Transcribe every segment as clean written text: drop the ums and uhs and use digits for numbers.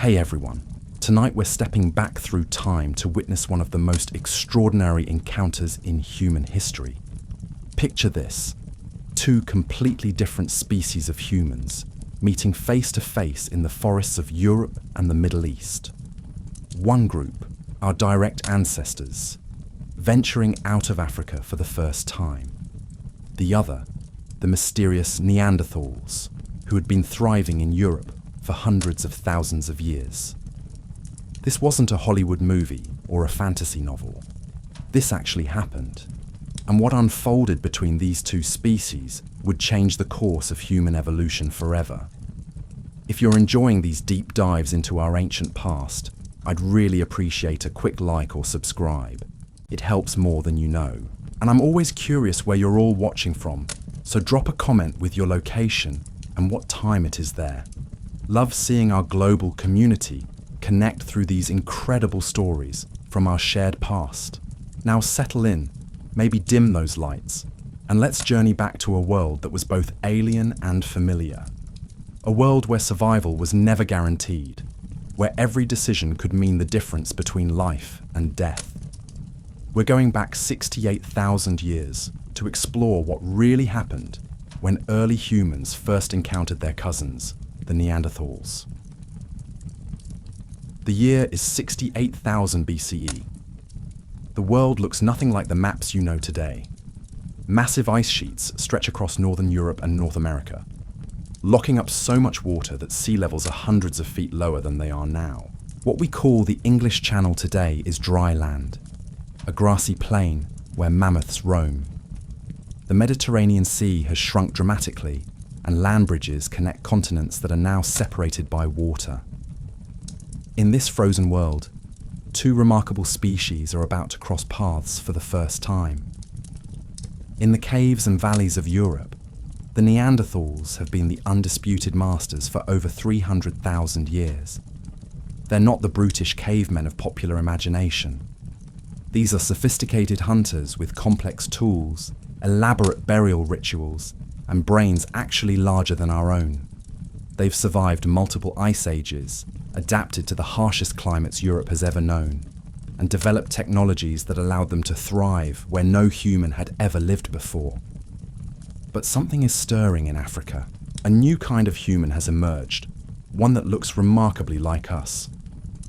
Hey everyone, tonight we're stepping back through time to witness one of the most extraordinary encounters in human history. Picture this, two completely different species of humans meeting face to face in the forests of Europe and the Middle East. One group, our direct ancestors, venturing out of Africa for the first time. The other, the mysterious Neanderthals, who had been thriving in Europe for hundreds of thousands of years. This wasn't a Hollywood movie or a fantasy novel. This actually happened, and what unfolded between these two species would change the course of human evolution forever. If you're enjoying these deep dives into our ancient past, I'd really appreciate a quick like or subscribe. It helps more than you know. And I'm always curious where you're all watching from, so drop a comment with your location and what time it is there. Love seeing our global community connect through these incredible stories from our shared past. Now settle in, maybe dim those lights, and let's journey back to a world that was both alien and familiar. A world where survival was never guaranteed, where every decision could mean the difference between life and death. We're going back 68,000 years to explore what really happened when early humans first encountered their cousins, the Neanderthals. The year is 68,000 BCE. The world looks nothing like the maps you know today. Massive ice sheets stretch across northern Europe and North America, locking up so much water that sea levels are hundreds of feet lower than they are now. What we call the English Channel today is dry land, a grassy plain where mammoths roam. The Mediterranean Sea has shrunk dramatically, and land bridges connect continents that are now separated by water. In this frozen world, two remarkable species are about to cross paths for the first time. In the caves and valleys of Europe, the Neanderthals have been the undisputed masters for over 300,000 years. They're not the brutish cavemen of popular imagination. These are sophisticated hunters with complex tools, elaborate burial rituals, and brains actually larger than our own. They've survived multiple ice ages, adapted to the harshest climates Europe has ever known, and developed technologies that allowed them to thrive where no human had ever lived before. But something is stirring in Africa. A new kind of human has emerged, one that looks remarkably like us.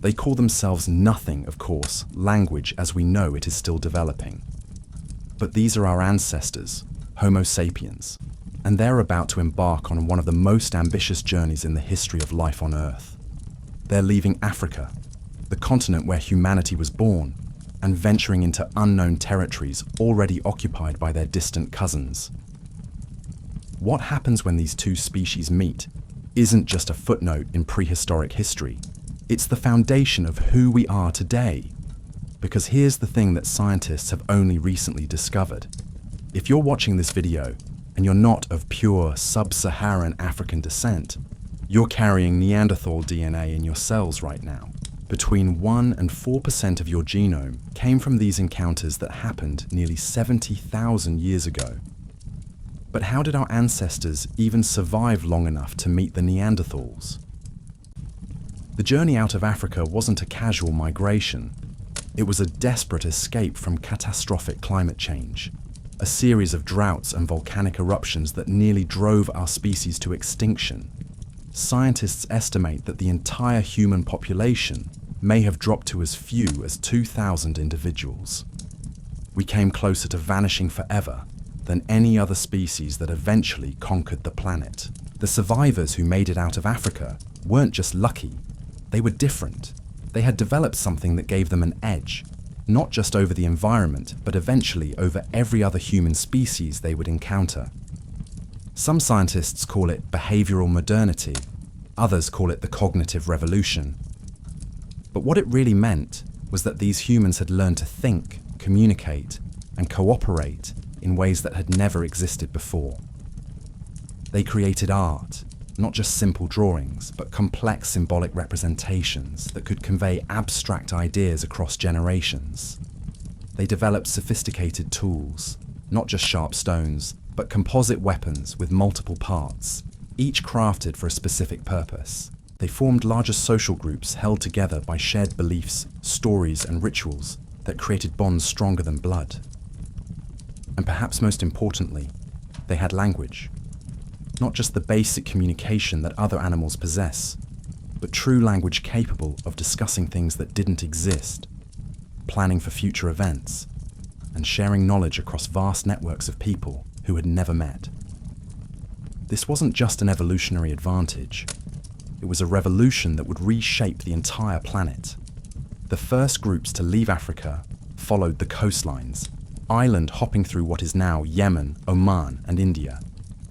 They call themselves nothing, of course, language as we know it is still developing. But these are our ancestors, Homo sapiens, and they're about to embark on one of the most ambitious journeys in the history of life on Earth. They're leaving Africa, the continent where humanity was born, and venturing into unknown territories already occupied by their distant cousins. What happens when these two species meet isn't just a footnote in prehistoric history. It's the foundation of who we are today. Because here's the thing that scientists have only recently discovered. If you're watching this video and you're not of pure sub-Saharan African descent, you're carrying Neanderthal DNA in your cells right now. Between 1 and 4% of your genome came from these encounters that happened nearly 70,000 years ago. But how did our ancestors even survive long enough to meet the Neanderthals? The journey out of Africa wasn't a casual migration. It was a desperate escape from catastrophic climate change, a series of droughts and volcanic eruptions that nearly drove our species to extinction. Scientists estimate that the entire human population may have dropped to as few as 2,000 individuals. We came closer to vanishing forever than any other species that eventually conquered the planet. The survivors who made it out of Africa weren't just lucky, they were different. They had developed something that gave them an edge, not just over the environment, but eventually over every other human species they would encounter. Some scientists call it behavioral modernity, others call it the cognitive revolution. But what it really meant was that these humans had learned to think, communicate, and cooperate in ways that had never existed before. They created art, not just simple drawings, but complex symbolic representations that could convey abstract ideas across generations. They developed sophisticated tools, not just sharp stones, but composite weapons with multiple parts, each crafted for a specific purpose. They formed larger social groups held together by shared beliefs, stories, and rituals that created bonds stronger than blood. And perhaps most importantly, they had language. Not just the basic communication that other animals possess, but true language capable of discussing things that didn't exist, planning for future events, and sharing knowledge across vast networks of people who had never met. This wasn't just an evolutionary advantage. It was a revolution that would reshape the entire planet. The first groups to leave Africa followed the coastlines, island hopping through what is now Yemen, Oman, and India.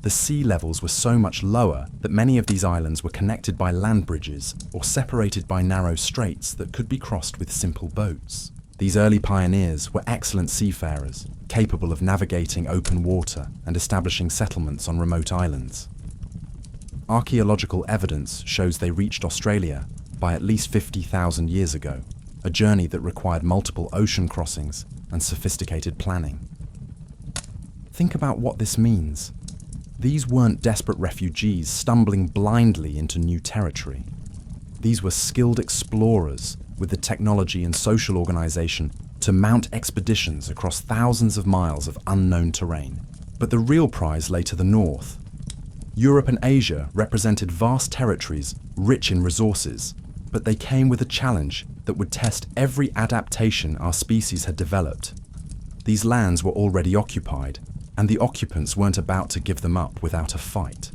The sea levels were so much lower that many of these islands were connected by land bridges or separated by narrow straits that could be crossed with simple boats. These early pioneers were excellent seafarers, capable of navigating open water and establishing settlements on remote islands. Archaeological evidence shows they reached Australia by at least 50,000 years ago, a journey that required multiple ocean crossings and sophisticated planning. Think about what this means. These weren't desperate refugees stumbling blindly into new territory. These were skilled explorers with the technology and social organization to mount expeditions across thousands of miles of unknown terrain. But the real prize lay to the north. Europe and Asia represented vast territories rich in resources, but they came with a challenge that would test every adaptation our species had developed. These lands were already occupied, and the occupants weren't about to give them up without a fight.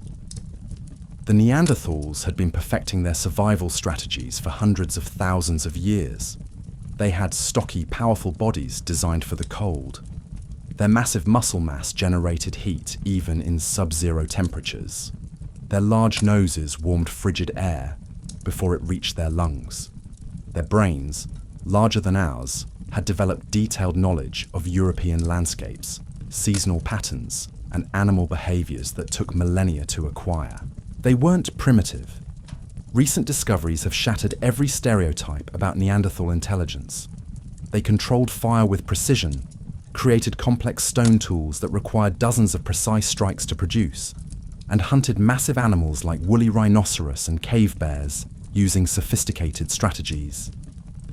The Neanderthals had been perfecting their survival strategies for hundreds of thousands of years. They had stocky, powerful bodies designed for the cold. Their massive muscle mass generated heat even in sub-zero temperatures. Their large noses warmed frigid air before it reached their lungs. Their brains, larger than ours, had developed detailed knowledge of European landscapes, seasonal patterns, and animal behaviors that took millennia to acquire. They weren't primitive. Recent discoveries have shattered every stereotype about Neanderthal intelligence. They controlled fire with precision, created complex stone tools that required dozens of precise strikes to produce, and hunted massive animals like woolly rhinoceros and cave bears using sophisticated strategies.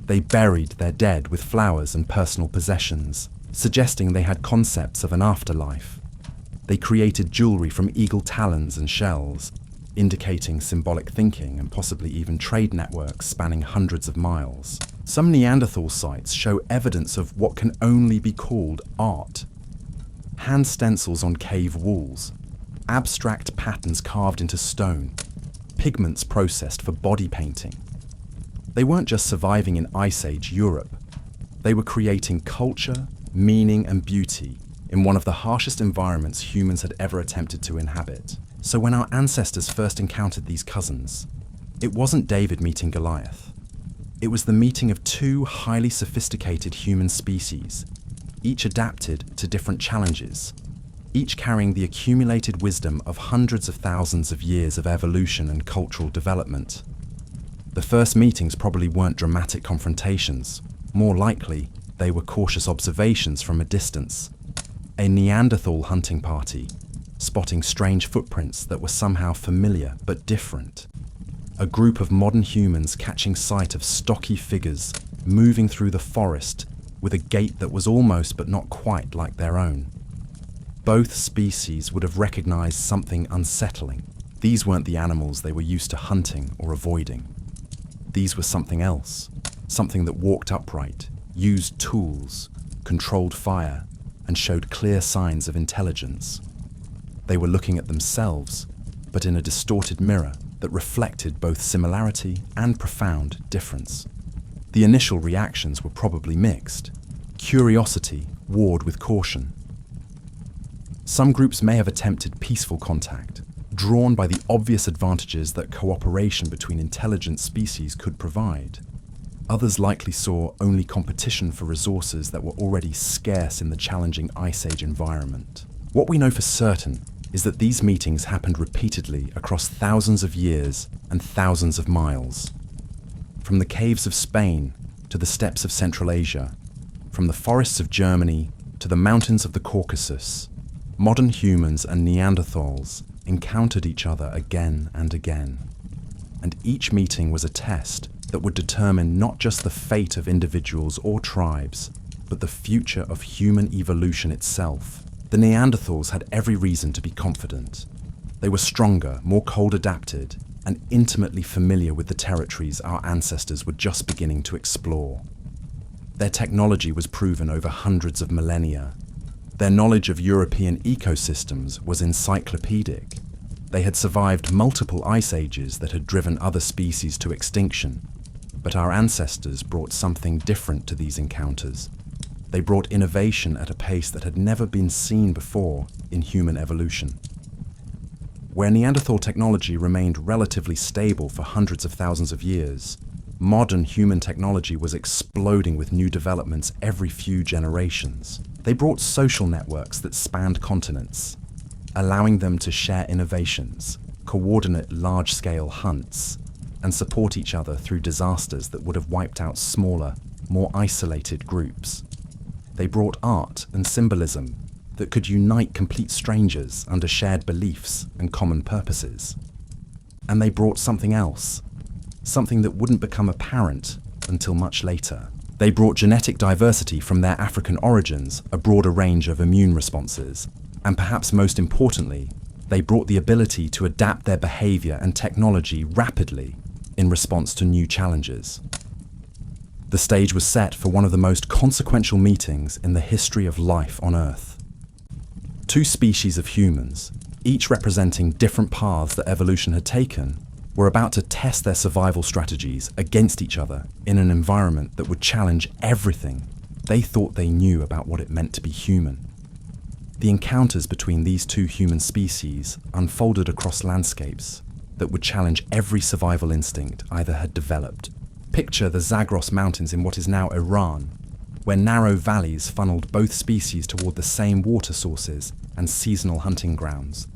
They buried their dead with flowers and personal possessions, suggesting they had concepts of an afterlife. They created jewelry from eagle talons and shells, indicating symbolic thinking and possibly even trade networks spanning hundreds of miles. Some Neanderthal sites show evidence of what can only be called art. Hand stencils on cave walls, abstract patterns carved into stone, pigments processed for body painting. They weren't just surviving in Ice Age Europe. They were creating culture, meaning, and beauty in one of the harshest environments humans had ever attempted to inhabit. So when our ancestors first encountered these cousins, it wasn't David meeting Goliath. It was the meeting of two highly sophisticated human species, each adapted to different challenges, each carrying the accumulated wisdom of hundreds of thousands of years of evolution and cultural development. The first meetings probably weren't dramatic confrontations. More likely, they were cautious observations from a distance. A Neanderthal hunting party, spotting strange footprints that were somehow familiar but different. A group of modern humans catching sight of stocky figures moving through the forest with a gait that was almost but not quite like their own. Both species would have recognized something unsettling. These weren't the animals they were used to hunting or avoiding. These were something else, something that walked upright, used tools, controlled fire, and showed clear signs of intelligence. They were looking at themselves, but in a distorted mirror that reflected both similarity and profound difference. The initial reactions were probably mixed. Curiosity warred with caution. Some groups may have attempted peaceful contact, drawn by the obvious advantages that cooperation between intelligent species could provide. Others likely saw only competition for resources that were already scarce in the challenging Ice Age environment. What we know for certain is that these meetings happened repeatedly across thousands of years and thousands of miles. From the caves of Spain to the steppes of Central Asia, from the forests of Germany to the mountains of the Caucasus, modern humans and Neanderthals encountered each other again and again. and each meeting was a test that would determine not just the fate of individuals or tribes, but the future of human evolution itself. The Neanderthals had every reason to be confident. They were stronger, more cold-adapted, and intimately familiar with the territories our ancestors were just beginning to explore. Their technology was proven over hundreds of millennia. Their knowledge of European ecosystems was encyclopedic. They had survived multiple ice ages that had driven other species to extinction. But our ancestors brought something different to these encounters. They brought innovation at a pace that had never been seen before in human evolution. Where Neanderthal technology remained relatively stable for hundreds of thousands of years, modern human technology was exploding with new developments every few generations. They brought social networks that spanned continents, allowing them to share innovations, coordinate large-scale hunts, and support each other through disasters that would have wiped out smaller, more isolated groups. They brought art and symbolism that could unite complete strangers under shared beliefs and common purposes. And they brought something else, something that wouldn't become apparent until much later. They brought genetic diversity from their African origins, a broader range of immune responses, and perhaps most importantly, they brought the ability to adapt their behavior and technology rapidly in response to new challenges. The stage was set for one of the most consequential meetings in the history of life on Earth. Two species of humans, each representing different paths that evolution had taken, were about to test their survival strategies against each other in an environment that would challenge everything they thought they knew about what it meant to be human. The encounters between these two human species unfolded across landscapes that would challenge every survival instinct either had developed. Picture the Zagros Mountains in what is now Iran, where narrow valleys funneled both species toward the same water sources and seasonal hunting grounds,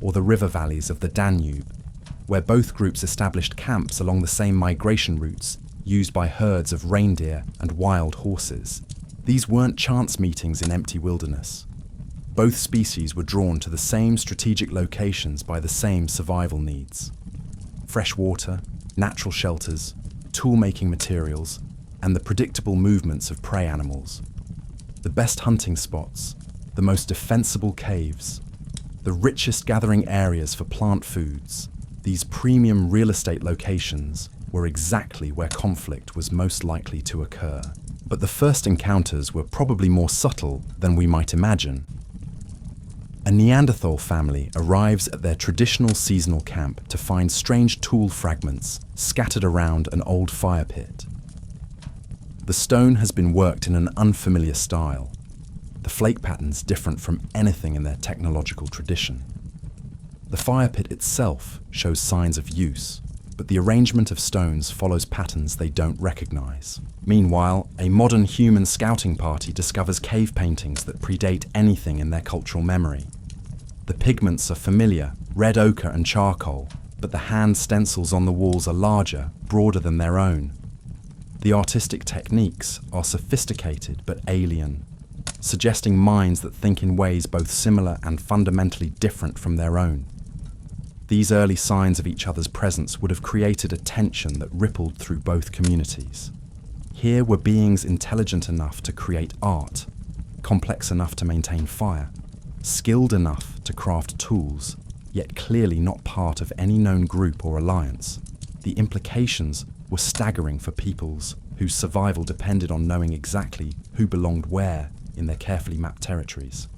or the river valleys of the Danube, where both groups established camps along the same migration routes used by herds of reindeer and wild horses. These weren't chance meetings in empty wilderness. Both species were drawn to the same strategic locations by the same survival needs: fresh water, natural shelters, tool-making materials, and the predictable movements of prey animals. The best hunting spots, the most defensible caves, the richest gathering areas for plant foods, these premium real estate locations were exactly where conflict was most likely to occur. But the first encounters were probably more subtle than we might imagine. A Neanderthal family arrives at their traditional seasonal camp to find strange tool fragments scattered around an old fire pit. The stone has been worked in an unfamiliar style, the flake patterns different from anything in their technological tradition. The fire pit itself shows signs of use, but the arrangement of stones follows patterns they don't recognize. Meanwhile, a modern human scouting party discovers cave paintings that predate anything in their cultural memory. The pigments are familiar, red ochre and charcoal, but the hand stencils on the walls are larger, broader than their own. The artistic techniques are sophisticated but alien, suggesting minds that think in ways both similar and fundamentally different from their own. These early signs of each other's presence would have created a tension that rippled through both communities. Here were beings intelligent enough to create art, complex enough to maintain fire, skilled enough to craft tools, yet clearly not part of any known group or alliance. The implications were staggering for peoples whose survival depended on knowing exactly who belonged where in their carefully mapped territories.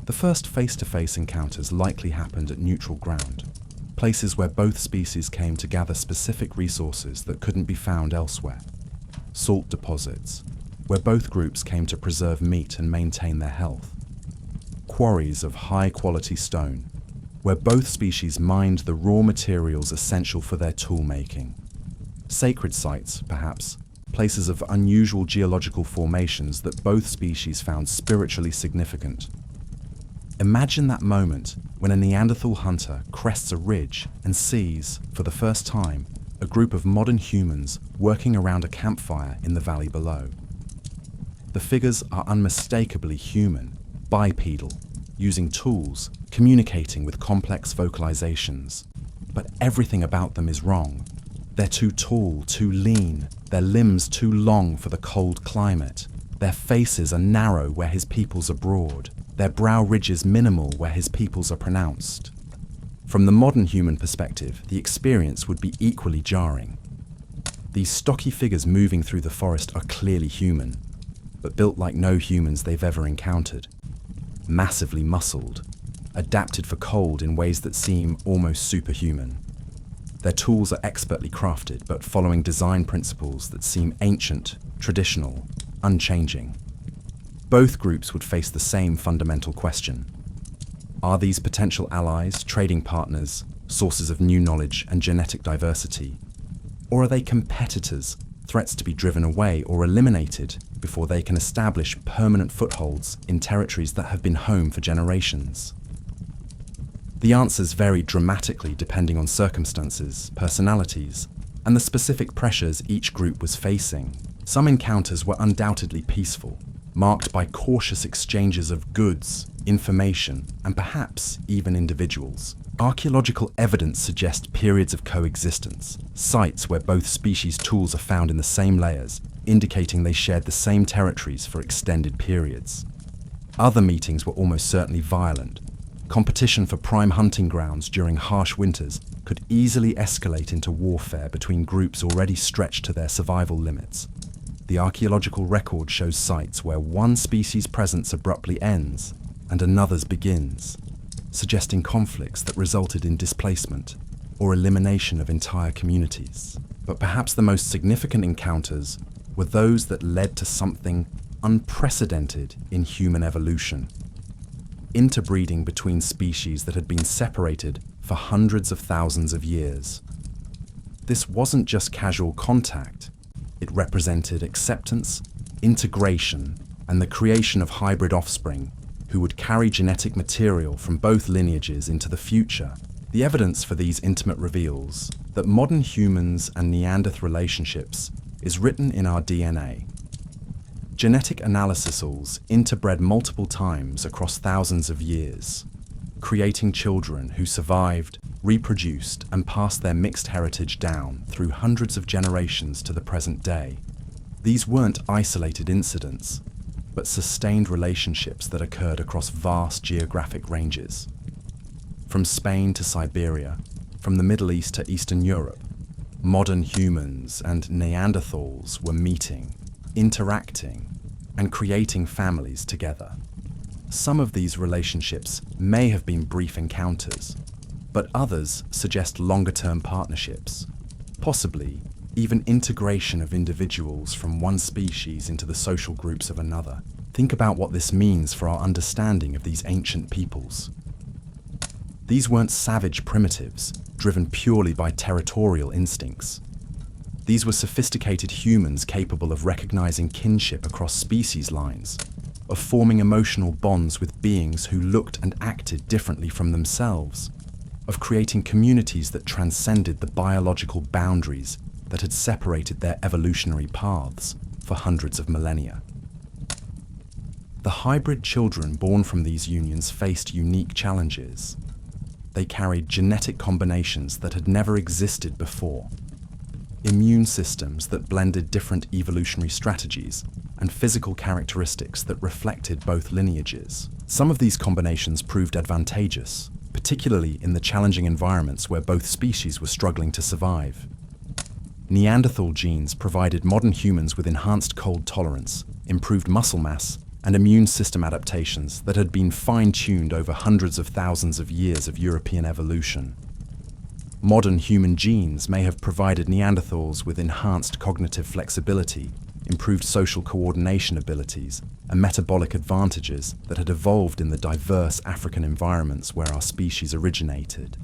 The first face-to-face encounters likely happened at neutral ground, places where both species came to gather specific resources that couldn't be found elsewhere. Salt deposits, where both groups came to preserve meat and maintain their health. Quarries of high-quality stone, where both species mined the raw materials essential for their tool-making. Sacred sites, perhaps, places of unusual geological formations that both species found spiritually significant. Imagine that moment when a Neanderthal hunter crests a ridge and sees, for the first time, a group of modern humans working around a campfire in the valley below. The figures are unmistakably human, bipedal, using tools, communicating with complex vocalizations. But everything about them is wrong. They're too tall, too lean, their limbs too long for the cold climate. Their faces are narrow where his peoples are broad, their brow ridges minimal where his peoples are pronounced. From the modern human perspective, the experience would be equally jarring. These stocky figures moving through the forest are clearly human, but built like no humans they've ever encountered. Massively muscled, adapted for cold in ways that seem almost superhuman. Their tools are expertly crafted, but following design principles that seem ancient, traditional, unchanging. Both groups would face the same fundamental question. Are these potential allies, trading partners, sources of new knowledge and genetic diversity? Or are they competitors, threats to be driven away or eliminated before they can establish permanent footholds in territories that have been home for generations? The answers vary dramatically depending on circumstances, personalities, and the specific pressures each group was facing. Some encounters were undoubtedly peaceful, marked by cautious exchanges of goods, information, and perhaps even individuals. Archaeological evidence suggests periods of coexistence, sites where both species' tools are found in the same layers, indicating they shared the same territories for extended periods. Other meetings were almost certainly violent. Competition for prime hunting grounds during harsh winters could easily escalate into warfare between groups already stretched to their survival limits. The archaeological record shows sites where one species' presence abruptly ends and another's begins, suggesting conflicts that resulted in displacement or elimination of entire communities. But perhaps the most significant encounters were those that led to something unprecedented in human evolution. Interbreeding between species that had been separated for hundreds of thousands of years. This wasn't just casual contact. It represented acceptance, integration, and the creation of hybrid offspring who would carry genetic material from both lineages into the future. The evidence for these intimate reveals that modern humans and Neanderthal relationships is written in our DNA. Genetic analyses interbred multiple times across thousands of years, creating children who survived, reproduced, and passed their mixed heritage down through hundreds of generations to the present day. These weren't isolated incidents, but sustained relationships that occurred across vast geographic ranges. From Spain to Siberia, from the Middle East to Eastern Europe, modern humans and Neanderthals were meeting, interacting, and creating families together. Some of these relationships may have been brief encounters, but others suggest longer-term partnerships, possibly even integration of individuals from one species into the social groups of another. Think about what this means for our understanding of these ancient peoples. These weren't savage primitives, driven purely by territorial instincts. These were sophisticated humans capable of recognizing kinship across species lines, of forming emotional bonds with beings who looked and acted differently from themselves, of creating communities that transcended the biological boundaries that had separated their evolutionary paths for hundreds of millennia. The hybrid children born from these unions faced unique challenges. They carried genetic combinations that had never existed before, immune systems that blended different evolutionary strategies, and physical characteristics that reflected both lineages. Some of these combinations proved advantageous, particularly in the challenging environments where both species were struggling to survive. Neanderthal genes provided modern humans with enhanced cold tolerance, improved muscle mass, and immune system adaptations that had been fine-tuned over hundreds of thousands of years of European evolution. Modern human genes may have provided Neanderthals with enhanced cognitive flexibility, improved social coordination abilities, and metabolic advantages that had evolved in the diverse African environments where our species originated.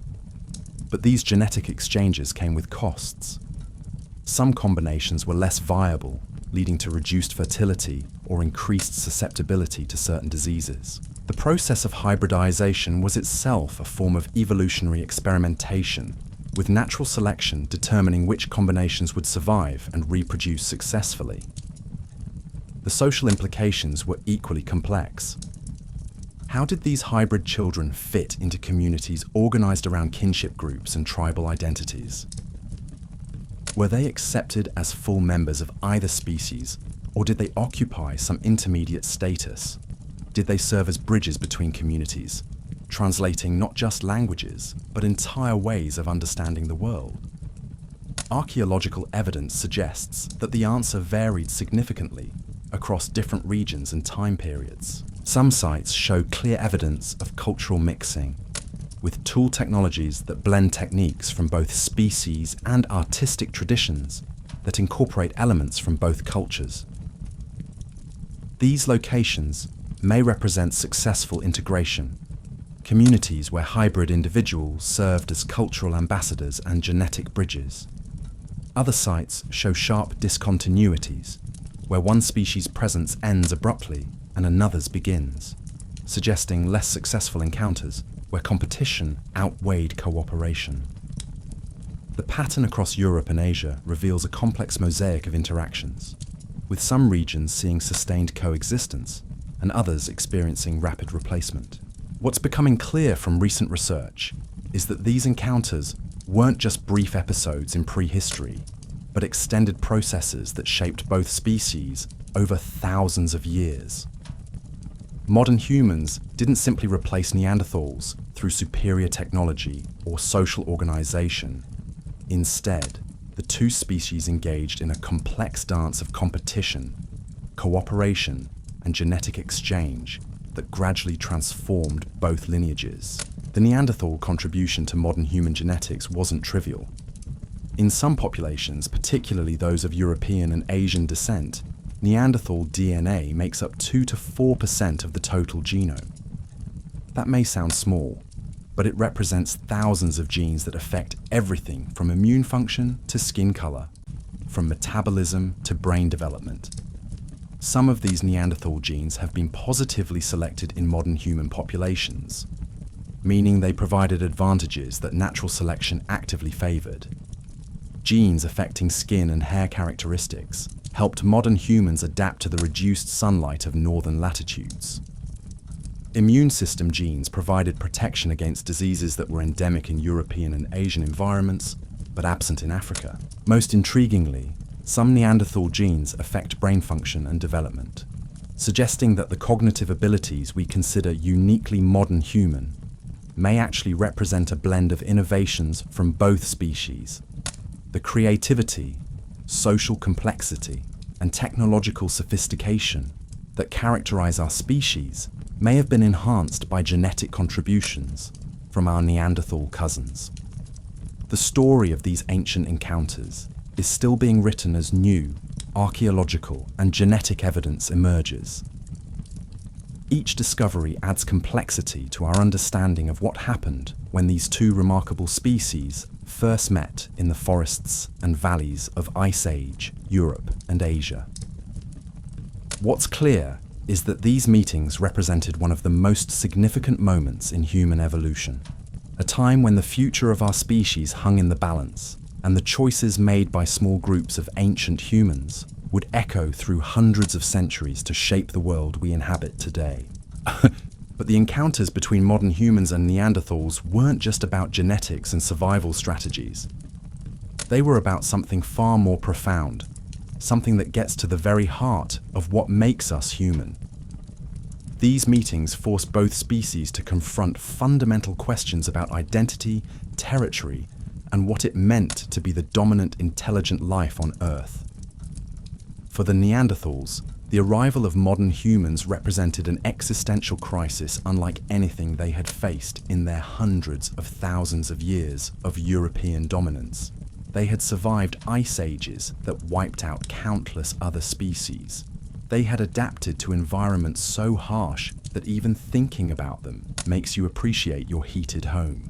But these genetic exchanges came with costs. Some combinations were less viable, leading to reduced fertility or increased susceptibility to certain diseases. The process of hybridization was itself a form of evolutionary experimentation, with natural selection determining which combinations would survive and reproduce successfully. The social implications were equally complex. How did these hybrid children fit into communities organized around kinship groups and tribal identities? Were they accepted as full members of either species, or did they occupy some intermediate status? Did they serve as bridges between communities, translating not just languages, but entire ways of understanding the world? Archaeological evidence suggests that the answer varied significantly across different regions and time periods. Some sites show clear evidence of cultural mixing, with tool technologies that blend techniques from both species and artistic traditions that incorporate elements from both cultures. These locations may represent successful integration, communities where hybrid individuals served as cultural ambassadors and genetic bridges. Other sites show sharp discontinuities, where one species' presence ends abruptly and another's begins, suggesting less successful encounters where competition outweighed cooperation. The pattern across Europe and Asia reveals a complex mosaic of interactions, with some regions seeing sustained coexistence and others experiencing rapid replacement. What's becoming clear from recent research is that these encounters weren't just brief episodes in prehistory, but extended processes that shaped both species over thousands of years. Modern humans didn't simply replace Neanderthals through superior technology or social organization. Instead, the two species engaged in a complex dance of competition, cooperation, and genetic exchange that gradually transformed both lineages. The Neanderthal contribution to modern human genetics wasn't trivial. In some populations, particularly those of European and Asian descent, Neanderthal DNA makes up 2 to 4% of the total genome. That may sound small, but it represents thousands of genes that affect everything from immune function to skin color, from metabolism to brain development. Some of these Neanderthal genes have been positively selected in modern human populations, meaning they provided advantages that natural selection actively favored. Genes affecting skin and hair characteristics helped modern humans adapt to the reduced sunlight of northern latitudes. Immune system genes provided protection against diseases that were endemic in European and Asian environments, but absent in Africa. Most intriguingly, some Neanderthal genes affect brain function and development, suggesting that the cognitive abilities we consider uniquely modern human may actually represent a blend of innovations from both species. The creativity, social complexity, and technological sophistication that characterize our species may have been enhanced by genetic contributions from our Neanderthal cousins. The story of these ancient encounters is still being written as new archaeological and genetic evidence emerges. Each discovery adds complexity to our understanding of what happened when these two remarkable species first met in the forests and valleys of Ice Age, Europe and Asia. What's clear is that these meetings represented one of the most significant moments in human evolution, a time when the future of our species hung in the balance, and the choices made by small groups of ancient humans would echo through hundreds of centuries to shape the world we inhabit today. But the encounters between modern humans and Neanderthals weren't just about genetics and survival strategies. They were about something far more profound, something that gets to the very heart of what makes us human. These meetings forced both species to confront fundamental questions about identity, territory, and what it meant to be the dominant intelligent life on Earth. For the Neanderthals, the arrival of modern humans represented an existential crisis unlike anything they had faced in their hundreds of thousands of years of European dominance. They had survived ice ages that wiped out countless other species. They had adapted to environments so harsh that even thinking about them makes you appreciate your heated home.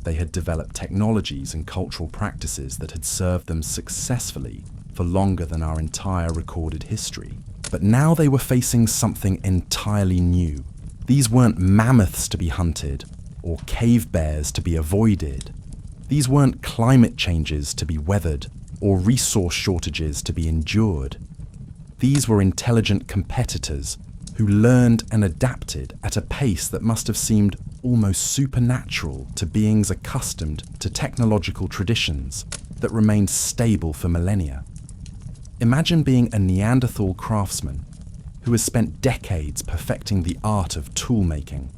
They had developed technologies and cultural practices that had served them successfully for longer than our entire recorded history. But now they were facing something entirely new. These weren't mammoths to be hunted or cave bears to be avoided. These weren't climate changes to be weathered or resource shortages to be endured. These were intelligent competitors who learned and adapted at a pace that must have seemed almost supernatural to beings accustomed to technological traditions that remained stable for millennia. Imagine being a Neanderthal craftsman who has spent decades perfecting the art of tool making,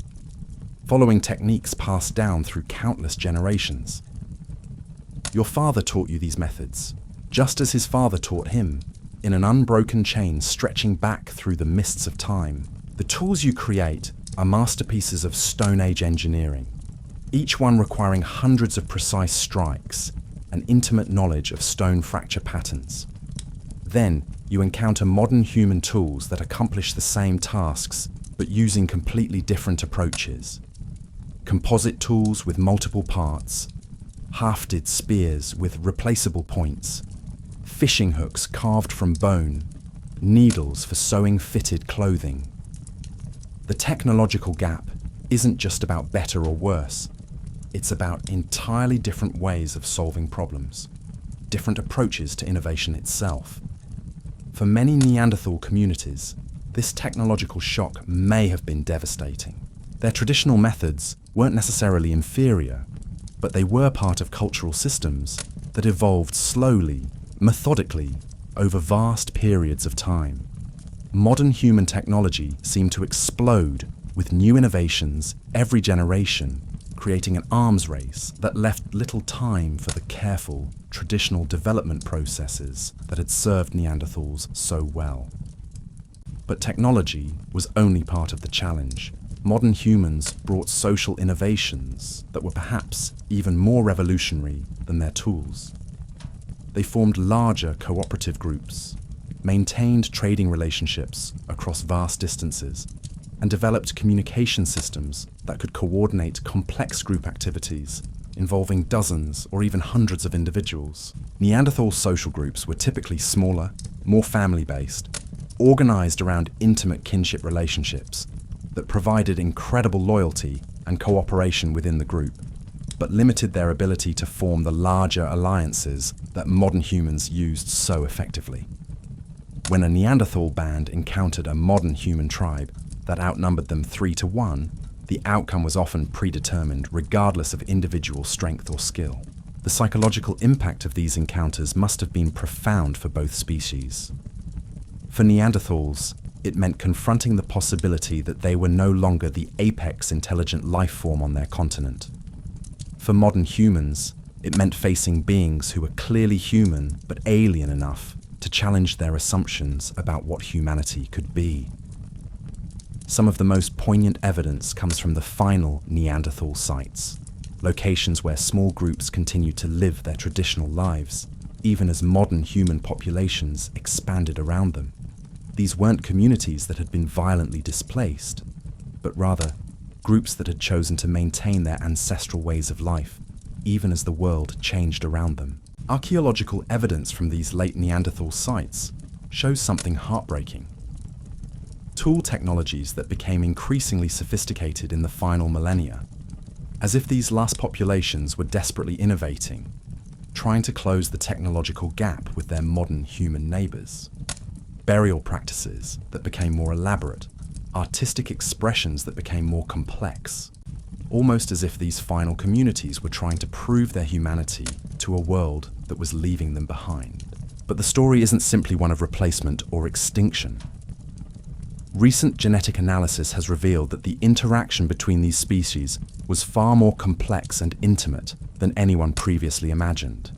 following techniques passed down through countless generations. Your father taught you these methods, just as his father taught him, in an unbroken chain stretching back through the mists of time. The tools you create are masterpieces of Stone Age engineering, each one requiring hundreds of precise strikes and intimate knowledge of stone fracture patterns. Then, you encounter modern human tools that accomplish the same tasks, but using completely different approaches. Composite tools with multiple parts, hafted spears with replaceable points, fishing hooks carved from bone, needles for sewing fitted clothing. The technological gap isn't just about better or worse. It's about entirely different ways of solving problems, different approaches to innovation itself. For many Neanderthal communities, this technological shock may have been devastating. Their traditional methods weren't necessarily inferior, but they were part of cultural systems that evolved slowly, methodically, over vast periods of time. Modern human technology seemed to explode with new innovations every generation, creating an arms race that left little time for the careful, traditional development processes that had served Neanderthals so well. But technology was only part of the challenge. Modern humans brought social innovations that were perhaps even more revolutionary than their tools. They formed larger cooperative groups, maintained trading relationships across vast distances, and developed communication systems that could coordinate complex group activities involving dozens or even hundreds of individuals. Neanderthal social groups were typically smaller, more family-based, organized around intimate kinship relationships that provided incredible loyalty and cooperation within the group, but limited their ability to form the larger alliances that modern humans used so effectively. When a Neanderthal band encountered a modern human tribe that outnumbered them 3-1, the outcome was often predetermined regardless of individual strength or skill. The psychological impact of these encounters must have been profound for both species. For Neanderthals, it meant confronting the possibility that they were no longer the apex intelligent life form on their continent. For modern humans, it meant facing beings who were clearly human but alien enough to challenge their assumptions about what humanity could be. Some of the most poignant evidence comes from the final Neanderthal sites, locations where small groups continued to live their traditional lives, even as modern human populations expanded around them. These weren't communities that had been violently displaced, but rather groups that had chosen to maintain their ancestral ways of life, even as the world changed around them. Archaeological evidence from these late Neanderthal sites shows something heartbreaking. Tool technologies that became increasingly sophisticated in the final millennia, as if these last populations were desperately innovating, trying to close the technological gap with their modern human neighbors. Burial practices that became more elaborate, artistic expressions that became more complex, almost as if these final communities were trying to prove their humanity to a world that was leaving them behind. But the story isn't simply one of replacement or extinction. Recent genetic analysis has revealed that the interaction between these species was far more complex and intimate than anyone previously imagined.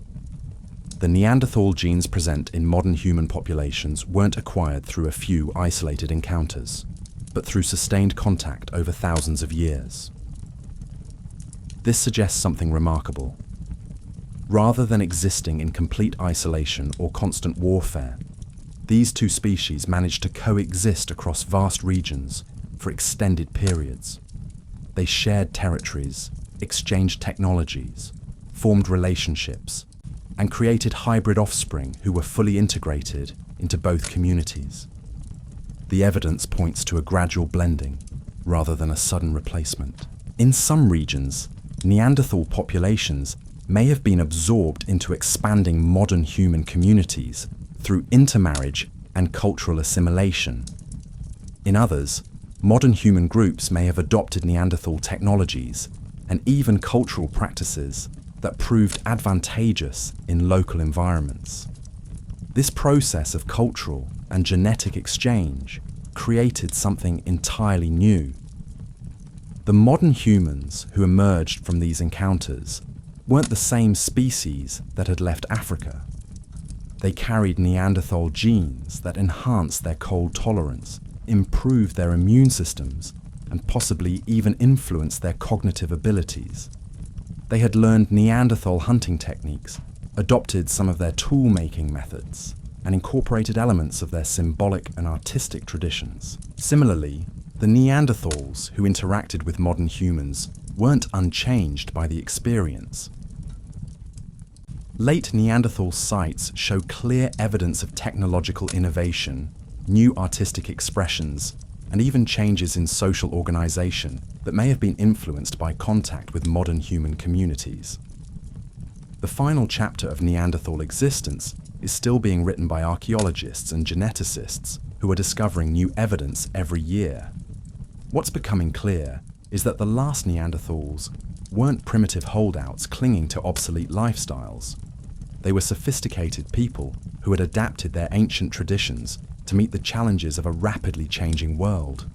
The Neanderthal genes present in modern human populations weren't acquired through a few isolated encounters, but through sustained contact over thousands of years. This suggests something remarkable. Rather than existing in complete isolation or constant warfare, these two species managed to coexist across vast regions for extended periods. They shared territories, exchanged technologies, formed relationships, and created hybrid offspring who were fully integrated into both communities. The evidence points to a gradual blending rather than a sudden replacement. In some regions, Neanderthal populations may have been absorbed into expanding modern human communities through intermarriage and cultural assimilation. In others, modern human groups may have adopted Neanderthal technologies and even cultural practices that proved advantageous in local environments. This process of cultural and genetic exchange created something entirely new. The modern humans who emerged from these encounters weren't the same species that had left Africa. They carried Neanderthal genes that enhanced their cold tolerance, improved their immune systems, and possibly even influenced their cognitive abilities. They had learned Neanderthal hunting techniques, adopted some of their tool-making methods, and incorporated elements of their symbolic and artistic traditions. Similarly, the Neanderthals who interacted with modern humans weren't unchanged by the experience. Late Neanderthal sites show clear evidence of technological innovation, new artistic expressions, and even changes in social organization that may have been influenced by contact with modern human communities. The final chapter of Neanderthal existence is still being written by archaeologists and geneticists who are discovering new evidence every year. What's becoming clear is that the last Neanderthals weren't primitive holdouts clinging to obsolete lifestyles. They were sophisticated people who had adapted their ancient traditions to meet the challenges of a rapidly changing world.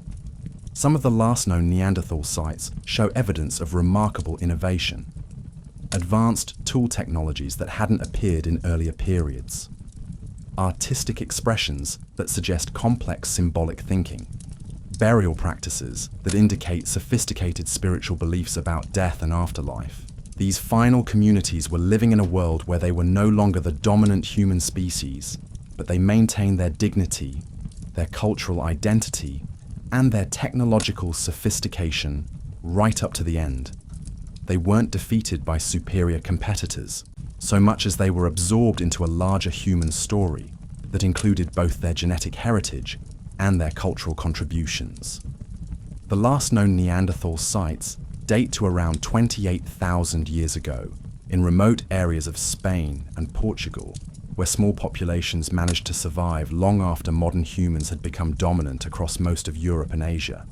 Some of the last known Neanderthal sites show evidence of remarkable innovation, advanced tool technologies that hadn't appeared in earlier periods, artistic expressions that suggest complex symbolic thinking, burial practices that indicate sophisticated spiritual beliefs about death and afterlife. These final communities were living in a world where they were no longer the dominant human species, but they maintained their dignity, their cultural identity, and their technological sophistication right up to the end. They weren't defeated by superior competitors, so much as they were absorbed into a larger human story that included both their genetic heritage and their cultural contributions. The last known Neanderthal sites date to around 28,000 years ago in remote areas of Spain and Portugal, where small populations managed to survive long after modern humans had become dominant across most of Europe and Asia.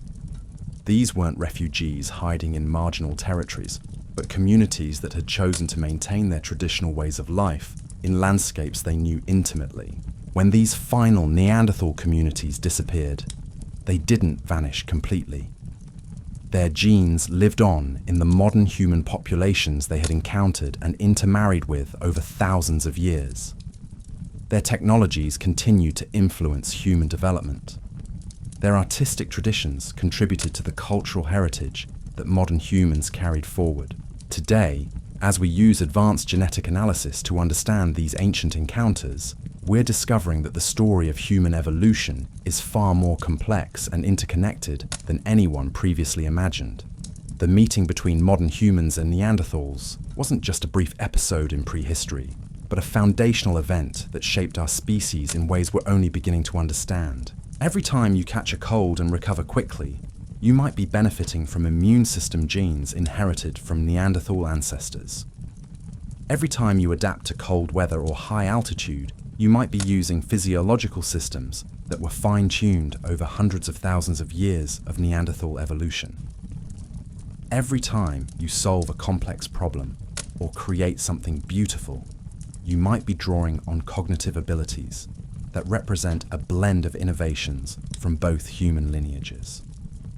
These weren't refugees hiding in marginal territories, but communities that had chosen to maintain their traditional ways of life in landscapes they knew intimately. When these final Neanderthal communities disappeared, they didn't vanish completely. Their genes lived on in the modern human populations they had encountered and intermarried with over thousands of years. Their technologies continued to influence human development. Their artistic traditions contributed to the cultural heritage that modern humans carried forward. Today, as we use advanced genetic analysis to understand these ancient encounters, we're discovering that the story of human evolution is far more complex and interconnected than anyone previously imagined. The meeting between modern humans and Neanderthals wasn't just a brief episode in prehistory, but a foundational event that shaped our species in ways we're only beginning to understand. Every time you catch a cold and recover quickly, you might be benefiting from immune system genes inherited from Neanderthal ancestors. Every time you adapt to cold weather or high altitude, you might be using physiological systems that were fine-tuned over hundreds of thousands of years of Neanderthal evolution. Every time you solve a complex problem or create something beautiful, you might be drawing on cognitive abilities that represent a blend of innovations from both human lineages.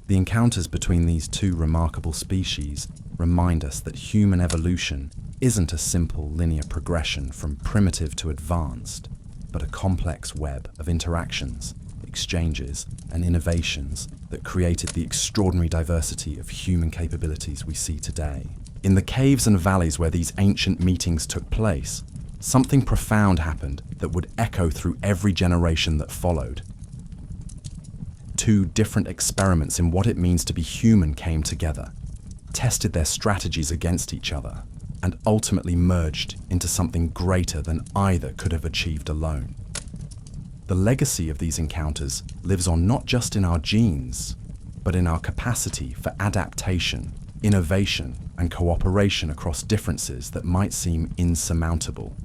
The encounters between these two remarkable species remind us that human evolution isn't a simple linear progression from primitive to advanced, but a complex web of interactions, exchanges, and innovations that created the extraordinary diversity of human capabilities we see today. In the caves and valleys where these ancient meetings took place, something profound happened that would echo through every generation that followed. Two different experiments in what it means to be human came together, tested their strategies against each other, and ultimately merged into something greater than either could have achieved alone. The legacy of these encounters lives on not just in our genes, but in our capacity for adaptation, innovation, and cooperation across differences that might seem insurmountable.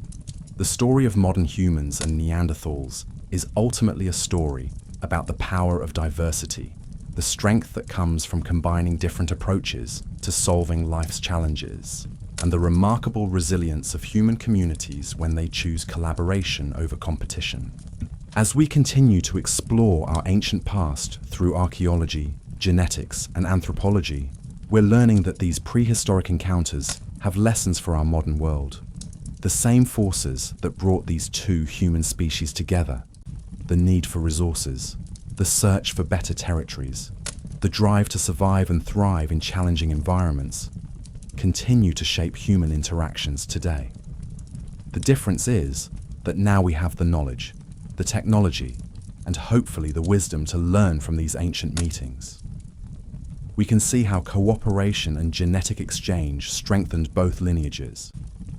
The story of modern humans and Neanderthals is ultimately a story about the power of diversity, the strength that comes from combining different approaches to solving life's challenges, and the remarkable resilience of human communities when they choose collaboration over competition. As we continue to explore our ancient past through archaeology, genetics, and anthropology, we're learning that these prehistoric encounters have lessons for our modern world. The same forces that brought these two human species together, the need for resources, the search for better territories, the drive to survive and thrive in challenging environments, continue to shape human interactions today. The difference is that now we have the knowledge, the technology, and hopefully the wisdom to learn from these ancient meetings. We can see how cooperation and genetic exchange strengthened both lineages,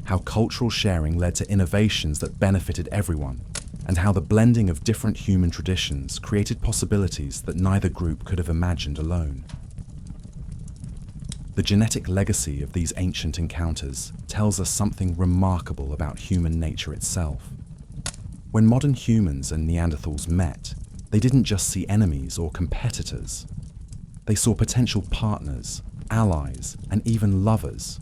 how cultural sharing led to innovations that benefited everyone, and how the blending of different human traditions created possibilities that neither group could have imagined alone. The genetic legacy of these ancient encounters tells us something remarkable about human nature itself. When modern humans and Neanderthals met, they didn't just see enemies or competitors. They saw potential partners, allies, and even lovers.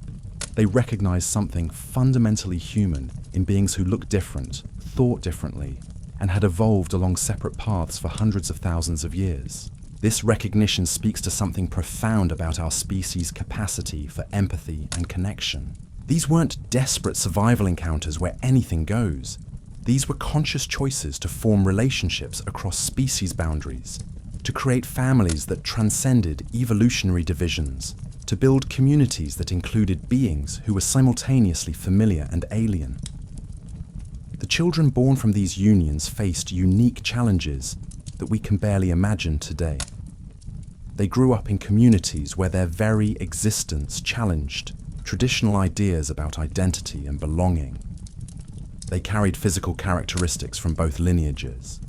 They recognized something fundamentally human in beings who looked different, thought differently, and had evolved along separate paths for hundreds of thousands of years. This recognition speaks to something profound about our species' capacity for empathy and connection. These weren't desperate survival encounters where anything goes. These were conscious choices to form relationships across species boundaries, to create families that transcended evolutionary divisions, to build communities that included beings who were simultaneously familiar and alien. The children born from these unions faced unique challenges that we can barely imagine today. They grew up in communities where their very existence challenged traditional ideas about identity and belonging. They carried physical characteristics from both lineages,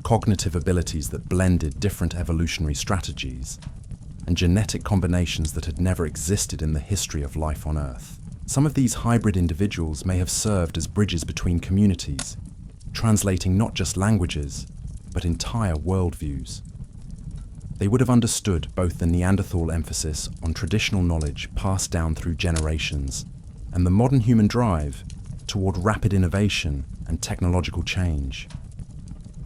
cognitive abilities that blended different evolutionary strategies, and genetic combinations that had never existed in the history of life on Earth. Some of these hybrid individuals may have served as bridges between communities, translating not just languages, but entire worldviews. They would have understood both the Neanderthal emphasis on traditional knowledge passed down through generations and the modern human drive toward rapid innovation and technological change.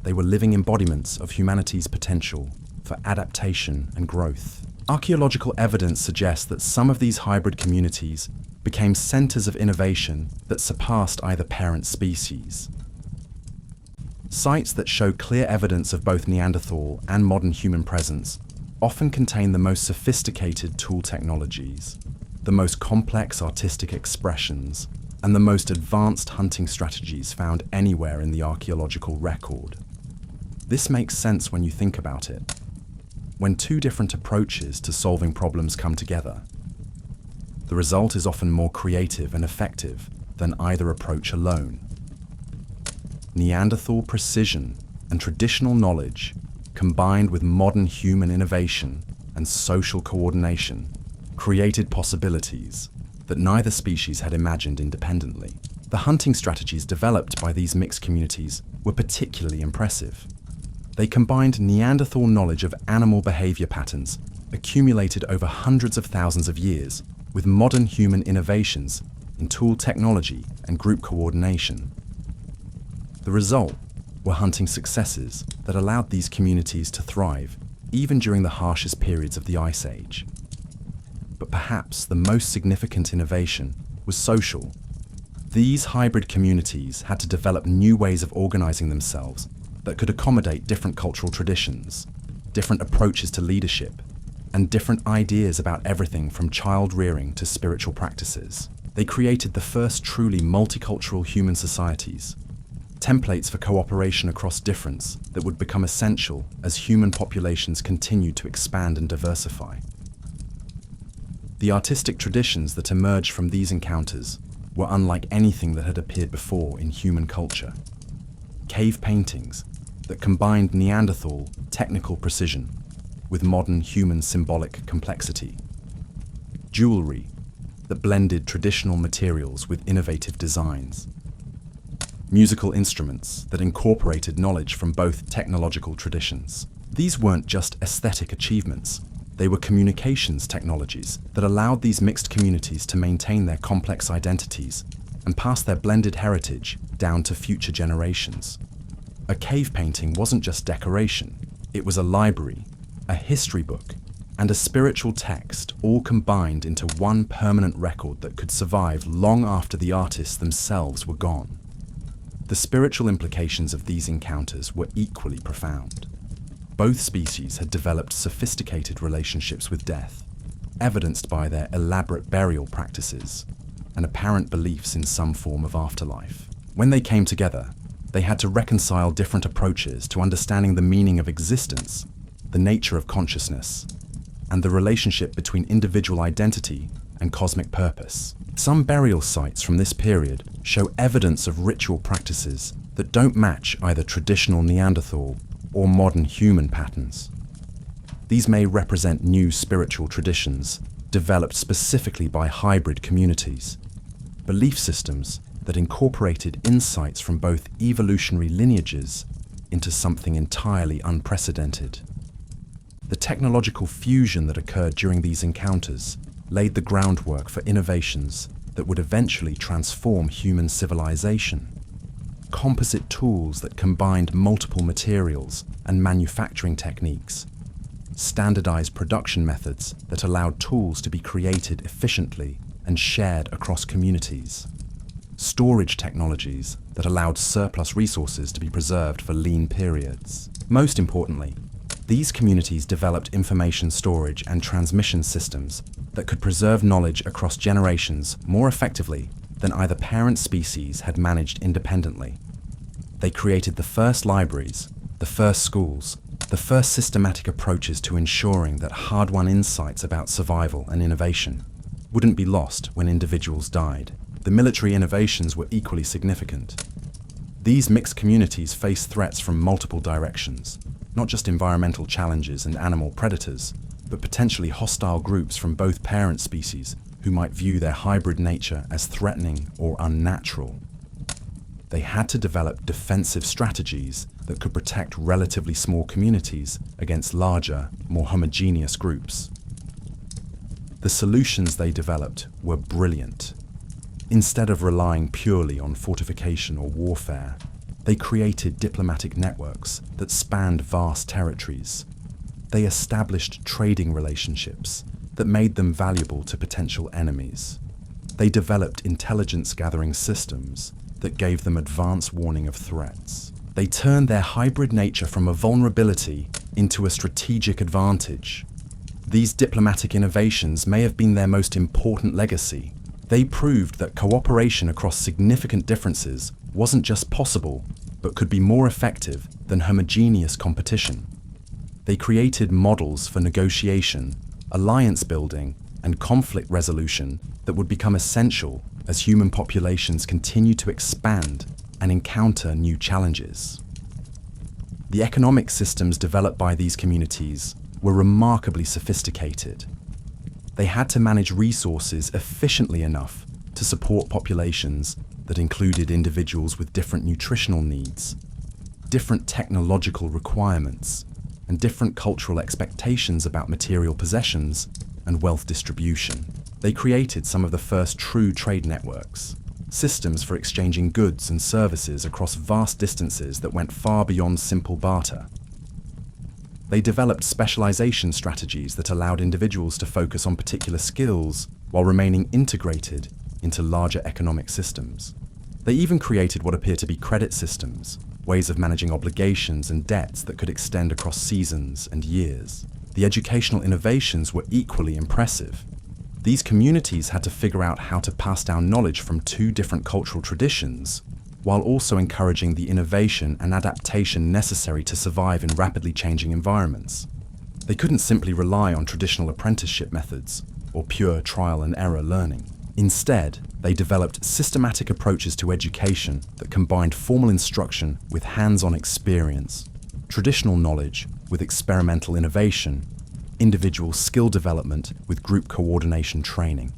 They were living embodiments of humanity's potential for adaptation and growth. Archaeological evidence suggests that some of these hybrid communities became centers of innovation that surpassed either parent species. Sites that show clear evidence of both Neanderthal and modern human presence often contain the most sophisticated tool technologies, the most complex artistic expressions, and the most advanced hunting strategies found anywhere in the archaeological record. This makes sense when you think about it. When two different approaches to solving problems come together, the result is often more creative and effective than either approach alone. Neanderthal precision and traditional knowledge, combined with modern human innovation and social coordination, created possibilities that neither species had imagined independently. The hunting strategies developed by these mixed communities were particularly impressive. They combined Neanderthal knowledge of animal behavior patterns accumulated over hundreds of thousands of years with modern human innovations in tool technology and group coordination. The result were hunting successes that allowed these communities to thrive even during the harshest periods of the Ice Age. But perhaps the most significant innovation was social. These hybrid communities had to develop new ways of organizing themselves that could accommodate different cultural traditions, different approaches to leadership, and different ideas about everything from child rearing to spiritual practices. They created the first truly multicultural human societies, templates for cooperation across difference that would become essential as human populations continued to expand and diversify. The artistic traditions that emerged from these encounters were unlike anything that had appeared before in human culture. Cave paintings that combined Neanderthal technical precision with modern human symbolic complexity. Jewelry that blended traditional materials with innovative designs. musical instruments that incorporated knowledge from both technological traditions. These weren't just aesthetic achievements. They were communications technologies that allowed these mixed communities to maintain their complex identities and pass their blended heritage down to future generations. A cave painting wasn't just decoration. It was a library, a history book, and a spiritual text, all combined into one permanent record that could survive long after the artists themselves were gone. The spiritual implications of these encounters were equally profound. Both species had developed sophisticated relationships with death, evidenced by their elaborate burial practices and apparent beliefs in some form of afterlife. When they came together, they had to reconcile different approaches to understanding the meaning of existence, the nature of consciousness, and the relationship between individual identity and cosmic purpose. Some burial sites from this period show evidence of ritual practices that don't match either traditional Neanderthal or modern human patterns. These may represent new spiritual traditions developed specifically by hybrid communities, belief systems that incorporated insights from both evolutionary lineages into something entirely unprecedented. The technological fusion that occurred during these encounters laid the groundwork for innovations that would eventually transform human civilization. Composite tools that combined multiple materials and manufacturing techniques, standardized production methods that allowed tools to be created efficiently and shared across communities, storage technologies that allowed surplus resources to be preserved for lean periods. Most importantly, these communities developed information storage and transmission systems that could preserve knowledge across generations more effectively than either parent species had managed independently. They created the first libraries, the first schools, the first systematic approaches to ensuring that hard-won insights about survival and innovation wouldn't be lost when individuals died. The military innovations were equally significant. These mixed communities faced threats from multiple directions, not just environmental challenges and animal predators, but potentially hostile groups from both parent species who might view their hybrid nature as threatening or unnatural. They had to develop defensive strategies that could protect relatively small communities against larger, more homogeneous groups. The solutions they developed were brilliant. Instead of relying purely on fortification or warfare, they created diplomatic networks that spanned vast territories. They established trading relationships that made them valuable to potential enemies. They developed intelligence-gathering systems that gave them advance warning of threats. They turned their hybrid nature from a vulnerability into a strategic advantage. These diplomatic innovations may have been their most important legacy. They proved that cooperation across significant differences wasn't just possible, but could be more effective than homogeneous competition. They created models for negotiation, alliance building, and conflict resolution that would become essential as human populations continue to expand and encounter new challenges. The economic systems developed by these communities were remarkably sophisticated. They had to manage resources efficiently enough to support populations that included individuals with different nutritional needs, different technological requirements, and different cultural expectations about material possessions and wealth distribution. They created some of the first true trade networks, systems for exchanging goods and services across vast distances that went far beyond simple barter. They developed specialization strategies that allowed individuals to focus on particular skills while remaining integrated into larger economic systems. They even created what appear to be credit systems, ways of managing obligations and debts that could extend across seasons and years. The educational innovations were equally impressive. These communities had to figure out how to pass down knowledge from two different cultural traditions, while also encouraging the innovation and adaptation necessary to survive in rapidly changing environments. They couldn't simply rely on traditional apprenticeship methods or pure trial and error learning. Instead, they developed systematic approaches to education that combined formal instruction with hands-on experience, traditional knowledge with experimental innovation, individual skill development with group coordination training.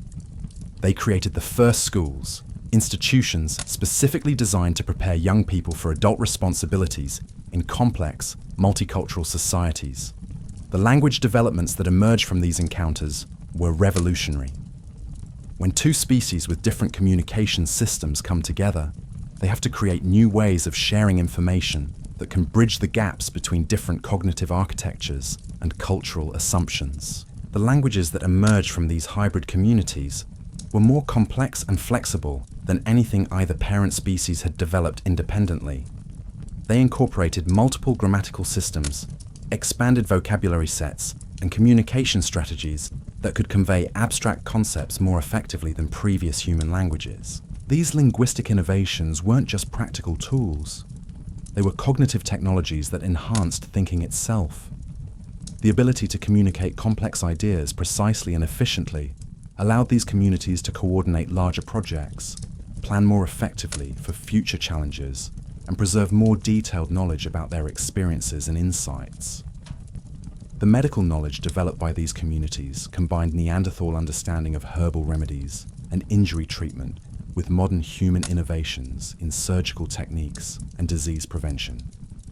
They created the first schools, institutions specifically designed to prepare young people for adult responsibilities in complex, multicultural societies. The language developments that emerged from these encounters were revolutionary. When two species with different communication systems come together, they have to create new ways of sharing information that can bridge the gaps between different cognitive architectures and cultural assumptions. The languages that emerged from these hybrid communities were more complex and flexible than anything either parent species had developed independently. They incorporated multiple grammatical systems, expanded vocabulary sets, and communication strategies that could convey abstract concepts more effectively than previous human languages. These linguistic innovations weren't just practical tools. They were cognitive technologies that enhanced thinking itself. The ability to communicate complex ideas precisely and efficiently allowed these communities to coordinate larger projects, plan more effectively for future challenges, and preserve more detailed knowledge about their experiences and insights. The medical knowledge developed by these communities combined Neanderthal understanding of herbal remedies and injury treatment with modern human innovations in surgical techniques and disease prevention.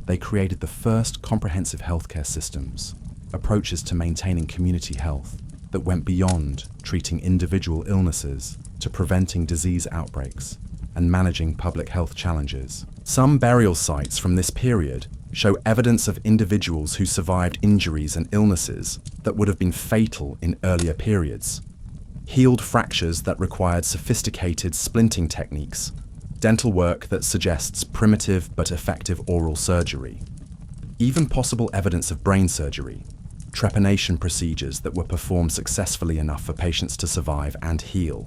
They created the first comprehensive healthcare systems, approaches to maintaining community health that went beyond treating individual illnesses to preventing disease outbreaks and managing public health challenges. Some burial sites from this period show evidence of individuals who survived injuries and illnesses that would have been fatal in earlier periods, healed fractures that required sophisticated splinting techniques, dental work that suggests primitive but effective oral surgery, even possible evidence of brain surgery, trepanation procedures that were performed successfully enough for patients to survive and heal.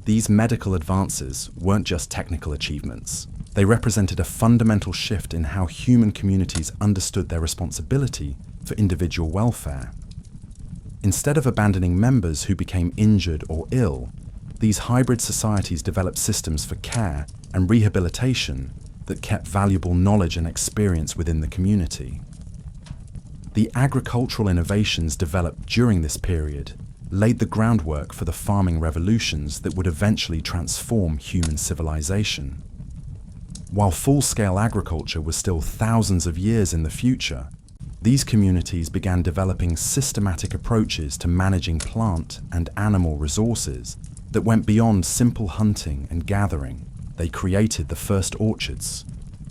These medical advances weren't just technical achievements. They represented a fundamental shift in how human communities understood their responsibility for individual welfare. Instead of abandoning members who became injured or ill, these hybrid societies developed systems for care and rehabilitation that kept valuable knowledge and experience within the community. The agricultural innovations developed during this period laid the groundwork for the farming revolutions that would eventually transform human civilization. While full-scale agriculture was still thousands of years in the future, these communities began developing systematic approaches to managing plant and animal resources that went beyond simple hunting and gathering. They created the first orchards,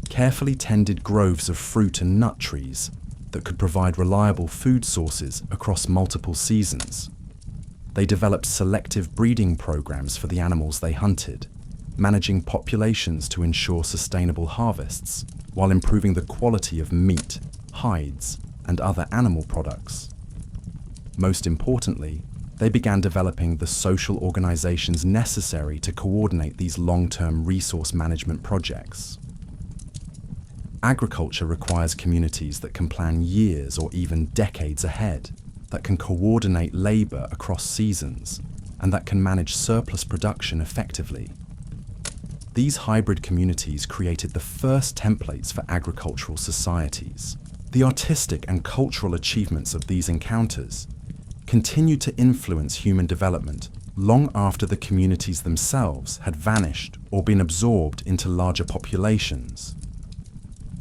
carefully tended groves of fruit and nut trees that could provide reliable food sources across multiple seasons. They developed selective breeding programs for the animals they hunted, managing populations to ensure sustainable harvests, while improving the quality of meat, hides, and other animal products. Most importantly, they began developing the social organizations necessary to coordinate these long-term resource management projects. Agriculture requires communities that can plan years or even decades ahead, that can coordinate labor across seasons, and that can manage surplus production effectively. These hybrid communities created the first templates for agricultural societies. The artistic and cultural achievements of these encounters continued to influence human development long after the communities themselves had vanished or been absorbed into larger populations.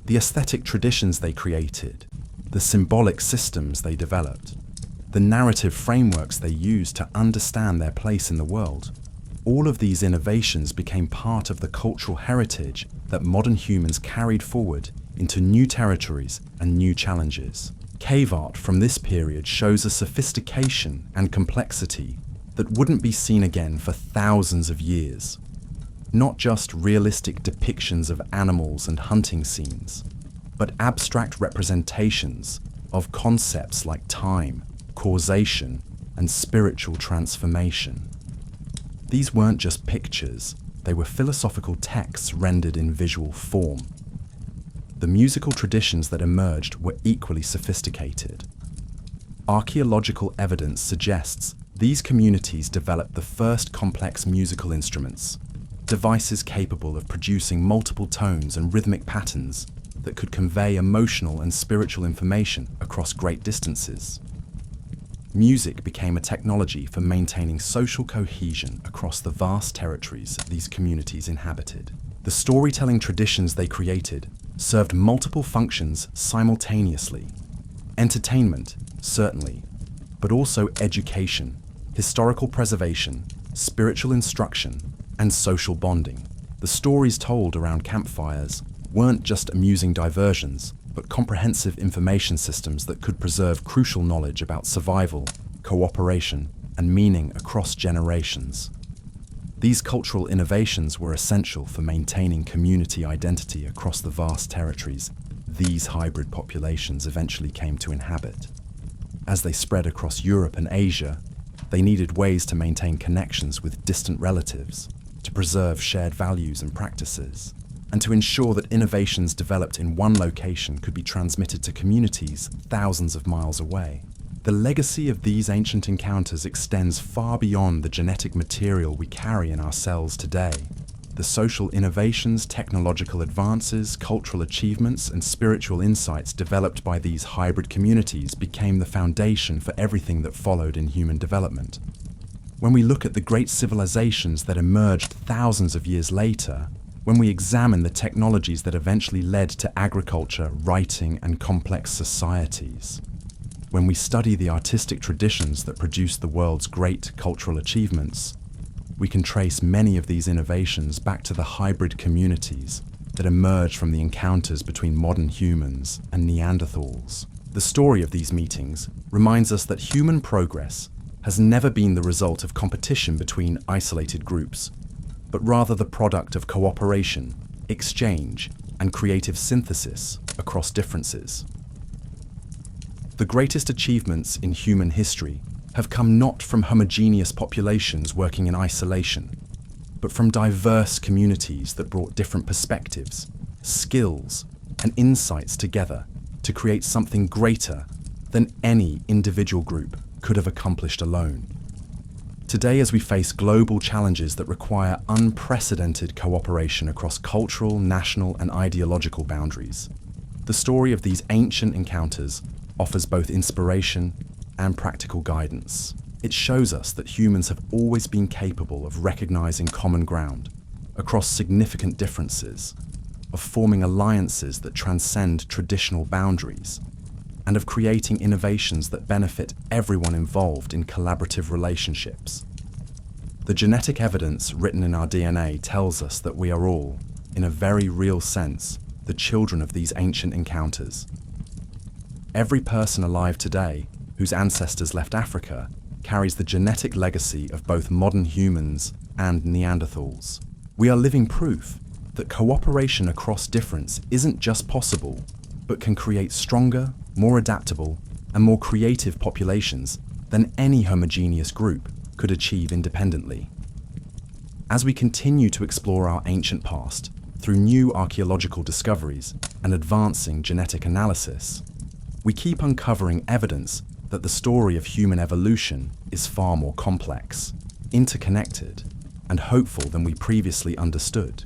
The aesthetic traditions they created, the symbolic systems they developed, the narrative frameworks they used to understand their place in the world, all of these innovations became part of the cultural heritage that modern humans carried forward into new territories and new challenges. Cave art from this period shows a sophistication and complexity that wouldn't be seen again for thousands of years. Not just realistic depictions of animals and hunting scenes, but abstract representations of concepts like time, causation, and spiritual transformation. These weren't just pictures, they were philosophical texts rendered in visual form. The musical traditions that emerged were equally sophisticated. Archaeological evidence suggests these communities developed the first complex musical instruments, devices capable of producing multiple tones and rhythmic patterns that could convey emotional and spiritual information across great distances. Music became a technology for maintaining social cohesion across the vast territories these communities inhabited. The storytelling traditions they created served multiple functions simultaneously. Entertainment, certainly, but also education, historical preservation, spiritual instruction, and social bonding. The stories told around campfires weren't just amusing diversions, but comprehensive information systems that could preserve crucial knowledge about survival, cooperation, and meaning across generations. These cultural innovations were essential for maintaining community identity across the vast territories these hybrid populations eventually came to inhabit. As they spread across Europe and Asia, they needed ways to maintain connections with distant relatives, to preserve shared values and practices, and to ensure that innovations developed in one location could be transmitted to communities thousands of miles away. The legacy of these ancient encounters extends far beyond the genetic material we carry in our cells today. The social innovations, technological advances, cultural achievements, and spiritual insights developed by these hybrid communities became the foundation for everything that followed in human development. When we look at the great civilizations that emerged thousands of years later, when we examine the technologies that eventually led to agriculture, writing, and complex societies, when we study the artistic traditions that produced the world's great cultural achievements, we can trace many of these innovations back to the hybrid communities that emerged from the encounters between modern humans and Neanderthals. The story of these meetings reminds us that human progress has never been the result of competition between isolated groups, but rather the product of cooperation, exchange, and creative synthesis across differences. The greatest achievements in human history have come not from homogeneous populations working in isolation, but from diverse communities that brought different perspectives, skills, and insights together to create something greater than any individual group could have accomplished alone. Today, as we face global challenges that require unprecedented cooperation across cultural, national, and ideological boundaries, the story of these ancient encounters offers both inspiration and practical guidance. It shows us that humans have always been capable of recognizing common ground across significant differences, of forming alliances that transcend traditional boundaries, and of creating innovations that benefit everyone involved in collaborative relationships. The genetic evidence written in our DNA tells us that we are all, in a very real sense, the children of these ancient encounters. Every person alive today whose ancestors left Africa carries the genetic legacy of both modern humans and Neanderthals. We are living proof that cooperation across difference isn't just possible, but can create stronger, more adaptable, and more creative populations than any homogeneous group could achieve independently. As we continue to explore our ancient past through new archaeological discoveries and advancing genetic analysis, we keep uncovering evidence that the story of human evolution is far more complex, interconnected, and hopeful than we previously understood.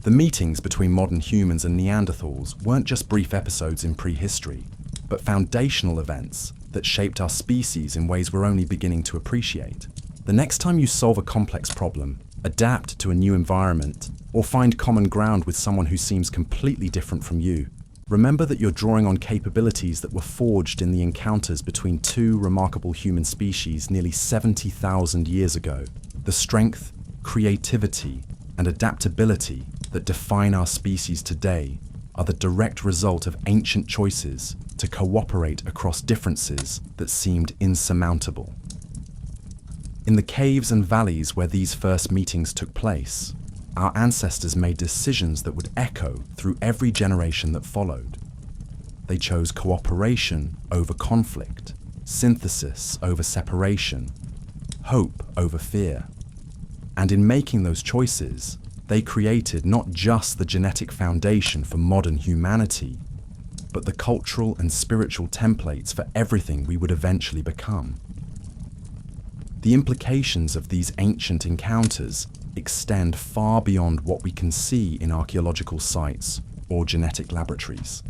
The meetings between modern humans and Neanderthals weren't just brief episodes in prehistory, but foundational events that shaped our species in ways we're only beginning to appreciate. The next time you solve a complex problem, adapt to a new environment, or find common ground with someone who seems completely different from you, remember that you're drawing on capabilities that were forged in the encounters between two remarkable human species nearly 70,000 years ago. The strength, creativity, and adaptability that define our species today are the direct result of ancient choices to cooperate across differences that seemed insurmountable. In the caves and valleys where these first meetings took place, our ancestors made decisions that would echo through every generation that followed. They chose cooperation over conflict, synthesis over separation, hope over fear. And in making those choices, they created not just the genetic foundation for modern humanity, but the cultural and spiritual templates for everything we would eventually become. The implications of these ancient encounters extend far beyond what we can see in archaeological sites or genetic laboratories.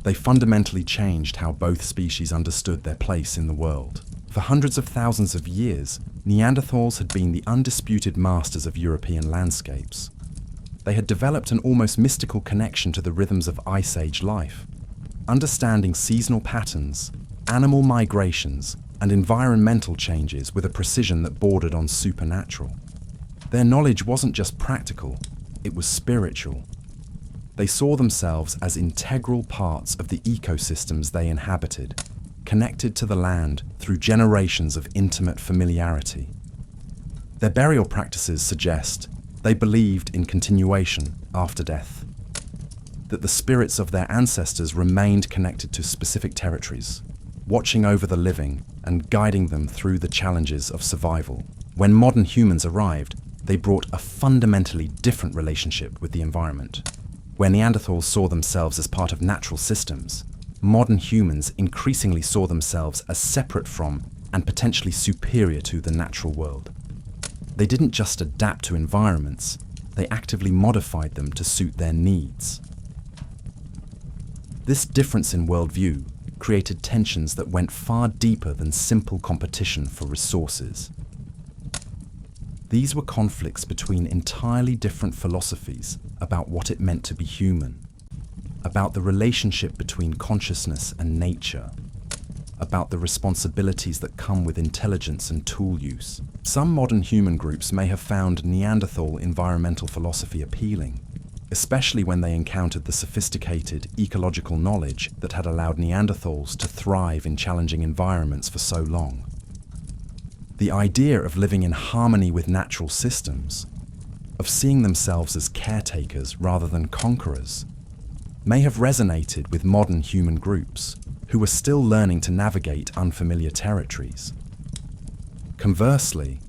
They fundamentally changed how both species understood their place in the world. For hundreds of thousands of years, Neanderthals had been the undisputed masters of European landscapes. They had developed an almost mystical connection to the rhythms of Ice Age life, understanding seasonal patterns, animal migrations, and environmental changes with a precision that bordered on supernatural. Their knowledge wasn't just practical, it was spiritual. They saw themselves as integral parts of the ecosystems they inhabited, connected to the land through generations of intimate familiarity. Their burial practices suggest they believed in continuation after death, that the spirits of their ancestors remained connected to specific territories, watching over the living and guiding them through the challenges of survival. When modern humans arrived, they brought a fundamentally different relationship with the environment. Where Neanderthals saw themselves as part of natural systems, modern humans increasingly saw themselves as separate from and potentially superior to the natural world. They didn't just adapt to environments, they actively modified them to suit their needs. This difference in worldview created tensions that went far deeper than simple competition for resources. These were conflicts between entirely different philosophies about what it meant to be human, about the relationship between consciousness and nature, about the responsibilities that come with intelligence and tool use. Some modern human groups may have found Neanderthal environmental philosophy appealing, especially when they encountered the sophisticated ecological knowledge that had allowed Neanderthals to thrive in challenging environments for so long. The idea of living in harmony with natural systems, of seeing themselves as caretakers rather than conquerors, may have resonated with modern human groups who were still learning to navigate unfamiliar territories. Conversely,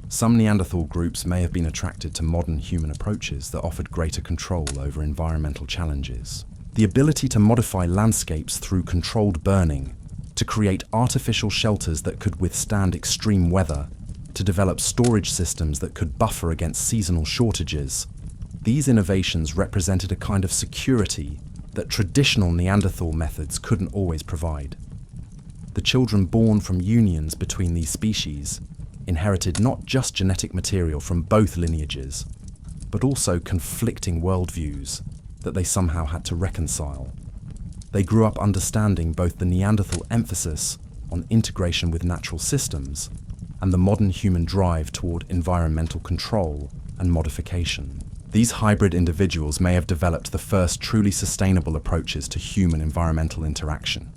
some Neanderthal groups may have been attracted to modern human approaches that offered greater control over environmental challenges. The ability to modify landscapes through controlled burning, to create artificial shelters that could withstand extreme weather, to develop storage systems that could buffer against seasonal shortages. These innovations represented a kind of security that traditional Neanderthal methods couldn't always provide. The children born from unions between these species inherited not just genetic material from both lineages, but also conflicting worldviews that they somehow had to reconcile. They grew up understanding both the Neanderthal emphasis on integration with natural systems and the modern human drive toward environmental control and modification. These hybrid individuals may have developed the first truly sustainable approaches to human environmental interaction.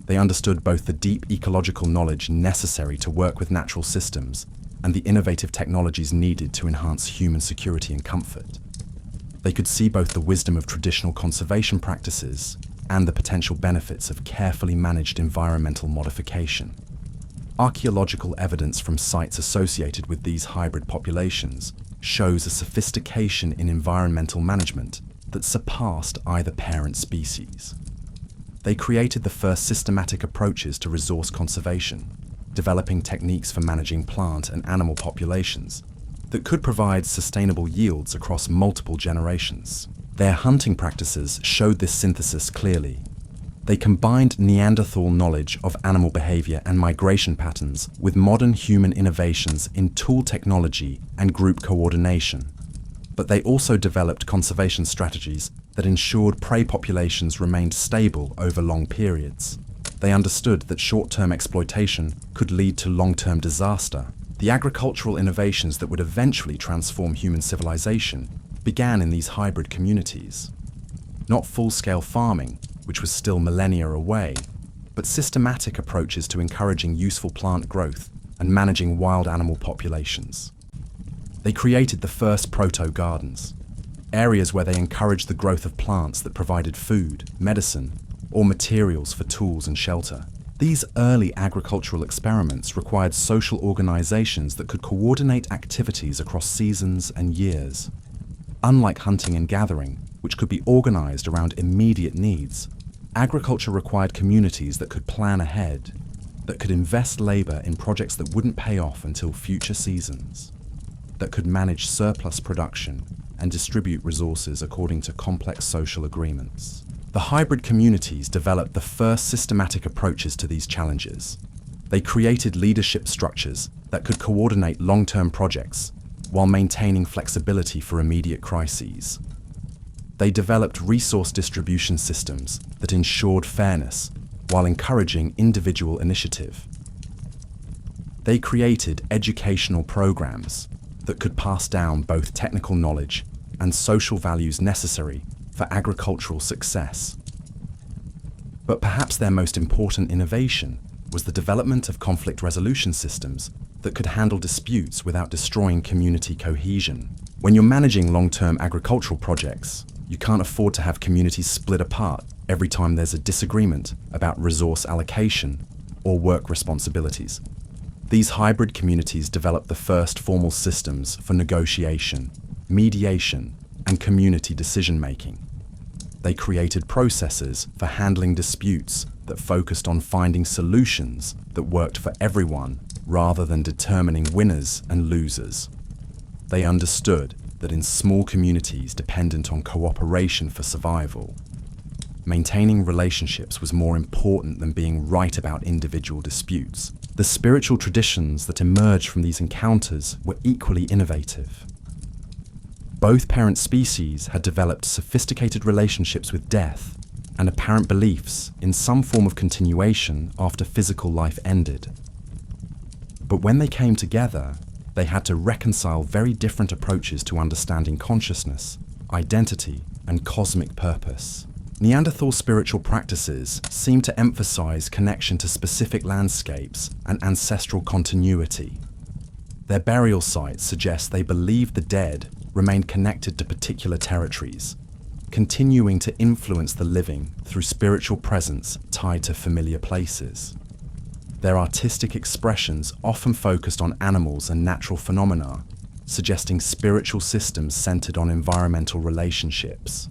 They understood both the deep ecological knowledge necessary to work with natural systems and the innovative technologies needed to enhance human security and comfort. They could see both the wisdom of traditional conservation practices and the potential benefits of carefully managed environmental modification. Archaeological evidence from sites associated with these hybrid populations shows a sophistication in environmental management that surpassed either parent species. They created the first systematic approaches to resource conservation, developing techniques for managing plant and animal populations that could provide sustainable yields across multiple generations. Their hunting practices showed this synthesis clearly. They combined Neanderthal knowledge of animal behavior and migration patterns with modern human innovations in tool technology and group coordination. But they also developed conservation strategies that ensured prey populations remained stable over long periods. They understood that short-term exploitation could lead to long-term disaster. The agricultural innovations that would eventually transform human civilization began in these hybrid communities. Not full-scale farming, which was still millennia away, but systematic approaches to encouraging useful plant growth and managing wild animal populations. They created the first proto-gardens, areas where they encouraged the growth of plants that provided food, medicine, or materials for tools and shelter. These early agricultural experiments required social organizations that could coordinate activities across seasons and years. Unlike hunting and gathering, which could be organized around immediate needs, agriculture required communities that could plan ahead, that could invest labor in projects that wouldn't pay off until future seasons, that could manage surplus production and distribute resources according to complex social agreements. The hybrid communities developed the first systematic approaches to these challenges. They created leadership structures that could coordinate long-term projects while maintaining flexibility for immediate crises. They developed resource distribution systems that ensured fairness while encouraging individual initiative. They created educational programs that could pass down both technical knowledge and social values necessary for agricultural success. But perhaps their most important innovation was the development of conflict resolution systems that could handle disputes without destroying community cohesion. When you're managing long-term agricultural projects, you can't afford to have communities split apart every time there's a disagreement about resource allocation or work responsibilities. These hybrid communities developed the first formal systems for negotiation, mediation, and community decision-making. They created processes for handling disputes that focused on finding solutions that worked for everyone rather than determining winners and losers. They understood that in small communities dependent on cooperation for survival, maintaining relationships was more important than being right about individual disputes. The spiritual traditions that emerged from these encounters were equally innovative. Both parent species had developed sophisticated relationships with death and apparent beliefs in some form of continuation after physical life ended. But when they came together, they had to reconcile very different approaches to understanding consciousness, identity, and cosmic purpose. Neanderthal spiritual practices seem to emphasize connection to specific landscapes and ancestral continuity. Their burial sites suggest they believed the dead remained connected to particular territories, continuing to influence the living through spiritual presence tied to familiar places. Their artistic expressions often focused on animals and natural phenomena, suggesting spiritual systems centered on environmental relationships.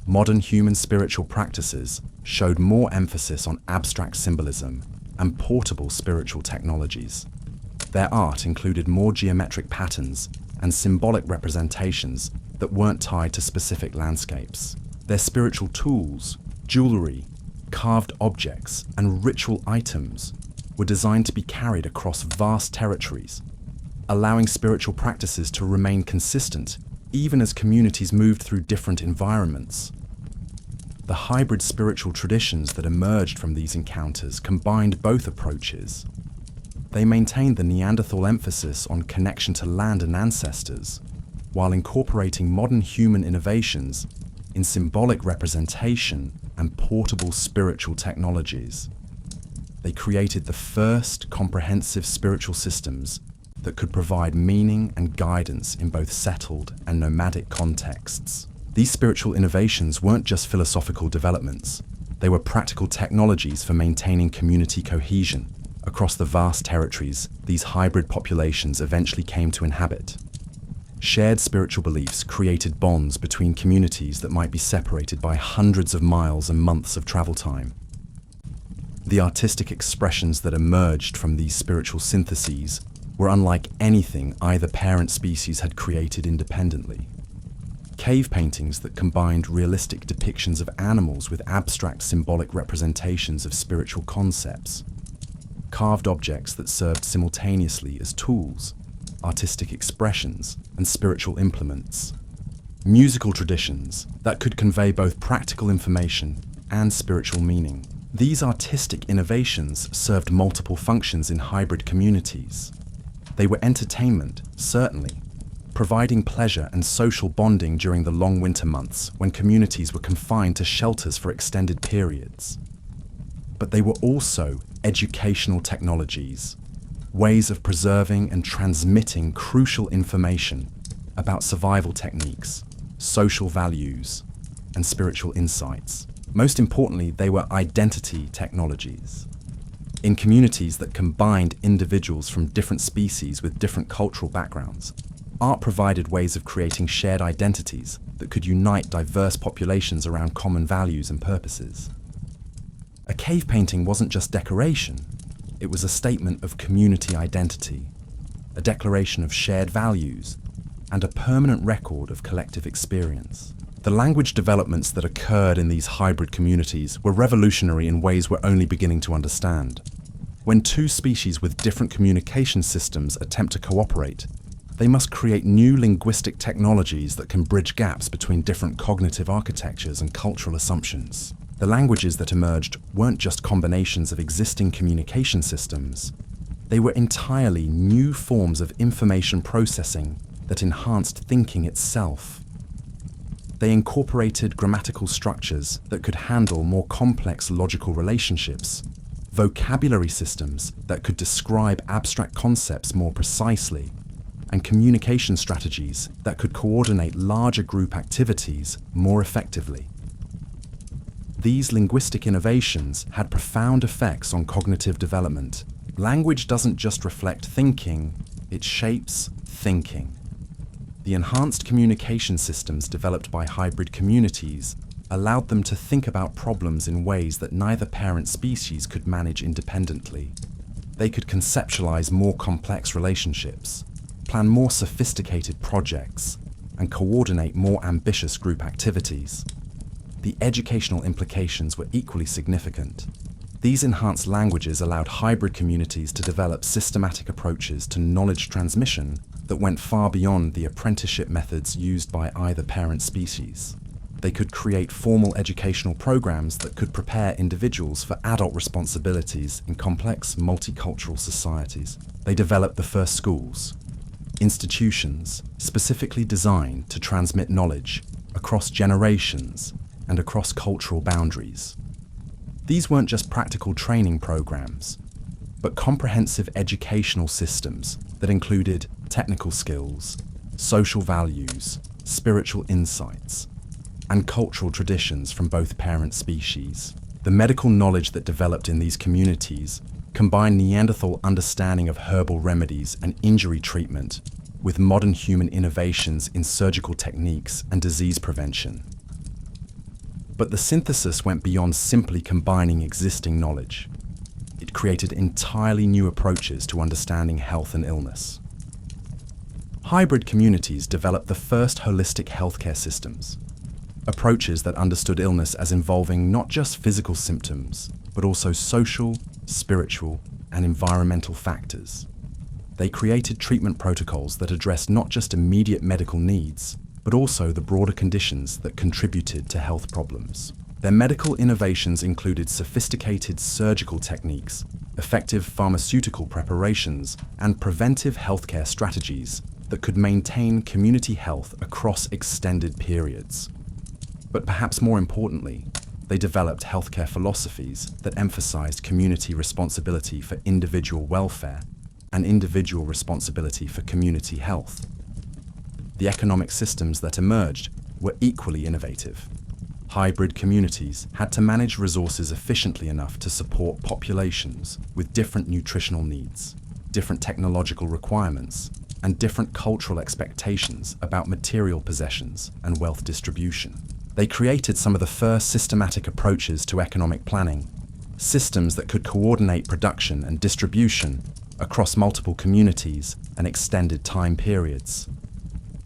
Modern human spiritual practices showed more emphasis on abstract symbolism and portable spiritual technologies. Their art included more geometric patterns and symbolic representations that weren't tied to specific landscapes. Their spiritual tools, jewelry, carved objects, and ritual items were designed to be carried across vast territories, allowing spiritual practices to remain consistent even as communities moved through different environments. The hybrid spiritual traditions that emerged from these encounters combined both approaches. They maintained the Neanderthal emphasis on connection to land and ancestors, while incorporating modern human innovations in symbolic representation and portable spiritual technologies. They created the first comprehensive spiritual systems that could provide meaning and guidance in both settled and nomadic contexts. These spiritual innovations weren't just philosophical developments, they were practical technologies for maintaining community cohesion across the vast territories these hybrid populations eventually came to inhabit. Shared spiritual beliefs created bonds between communities that might be separated by hundreds of miles and months of travel time. The artistic expressions that emerged from these spiritual syntheses were unlike anything either parent species had created independently. Cave paintings that combined realistic depictions of animals with abstract symbolic representations of spiritual concepts. Carved objects that served simultaneously as tools, artistic expressions, and spiritual implements. Musical traditions that could convey both practical information and spiritual meaning. These artistic innovations served multiple functions in hybrid communities. They were entertainment, certainly, providing pleasure and social bonding during the long winter months when communities were confined to shelters for extended periods. But they were also educational technologies, ways of preserving and transmitting crucial information about survival techniques, social values, and spiritual insights. Most importantly, they were identity technologies. In communities that combined individuals from different species with different cultural backgrounds, art provided ways of creating shared identities that could unite diverse populations around common values and purposes. A cave painting wasn't just decoration, it was a statement of community identity, a declaration of shared values, and a permanent record of collective experience. The language developments that occurred in these hybrid communities were revolutionary in ways we're only beginning to understand. When two species with different communication systems attempt to cooperate, they must create new linguistic technologies that can bridge gaps between different cognitive architectures and cultural assumptions. The languages that emerged weren't just combinations of existing communication systems. They were entirely new forms of information processing that enhanced thinking itself. They incorporated grammatical structures that could handle more complex logical relationships, vocabulary systems that could describe abstract concepts more precisely, and communication strategies that could coordinate larger group activities more effectively. These linguistic innovations had profound effects on cognitive development. Language doesn't just reflect thinking, it shapes thinking. The enhanced communication systems developed by hybrid communities allowed them to think about problems in ways that neither parent species could manage independently. They could conceptualize more complex relationships, plan more sophisticated projects, and coordinate more ambitious group activities. The educational implications were equally significant. These enhanced languages allowed hybrid communities to develop systematic approaches to knowledge transmission that went far beyond the apprenticeship methods used by either parent species. They could create formal educational programs that could prepare individuals for adult responsibilities in complex, multicultural societies. They developed the first schools, institutions specifically designed to transmit knowledge across generations and across cultural boundaries. These weren't just practical training programs, but comprehensive educational systems that included technical skills, social values, spiritual insights, and cultural traditions from both parent species. The medical knowledge that developed in these communities combined Neanderthal understanding of herbal remedies and injury treatment with modern human innovations in surgical techniques and disease prevention. But the synthesis went beyond simply combining existing knowledge. It created entirely new approaches to understanding health and illness. Hybrid communities developed the first holistic healthcare systems, approaches that understood illness as involving not just physical symptoms, but also social, spiritual, and environmental factors. They created treatment protocols that addressed not just immediate medical needs, but also the broader conditions that contributed to health problems. Their medical innovations included sophisticated surgical techniques, effective pharmaceutical preparations, and preventive healthcare strategies that could maintain community health across extended periods. But perhaps more importantly, they developed healthcare philosophies that emphasized community responsibility for individual welfare and individual responsibility for community health. The economic systems that emerged were equally innovative. Hybrid communities had to manage resources efficiently enough to support populations with different nutritional needs, different technological requirements, and different cultural expectations about material possessions and wealth distribution. They created some of the first systematic approaches to economic planning, systems that could coordinate production and distribution across multiple communities and extended time periods.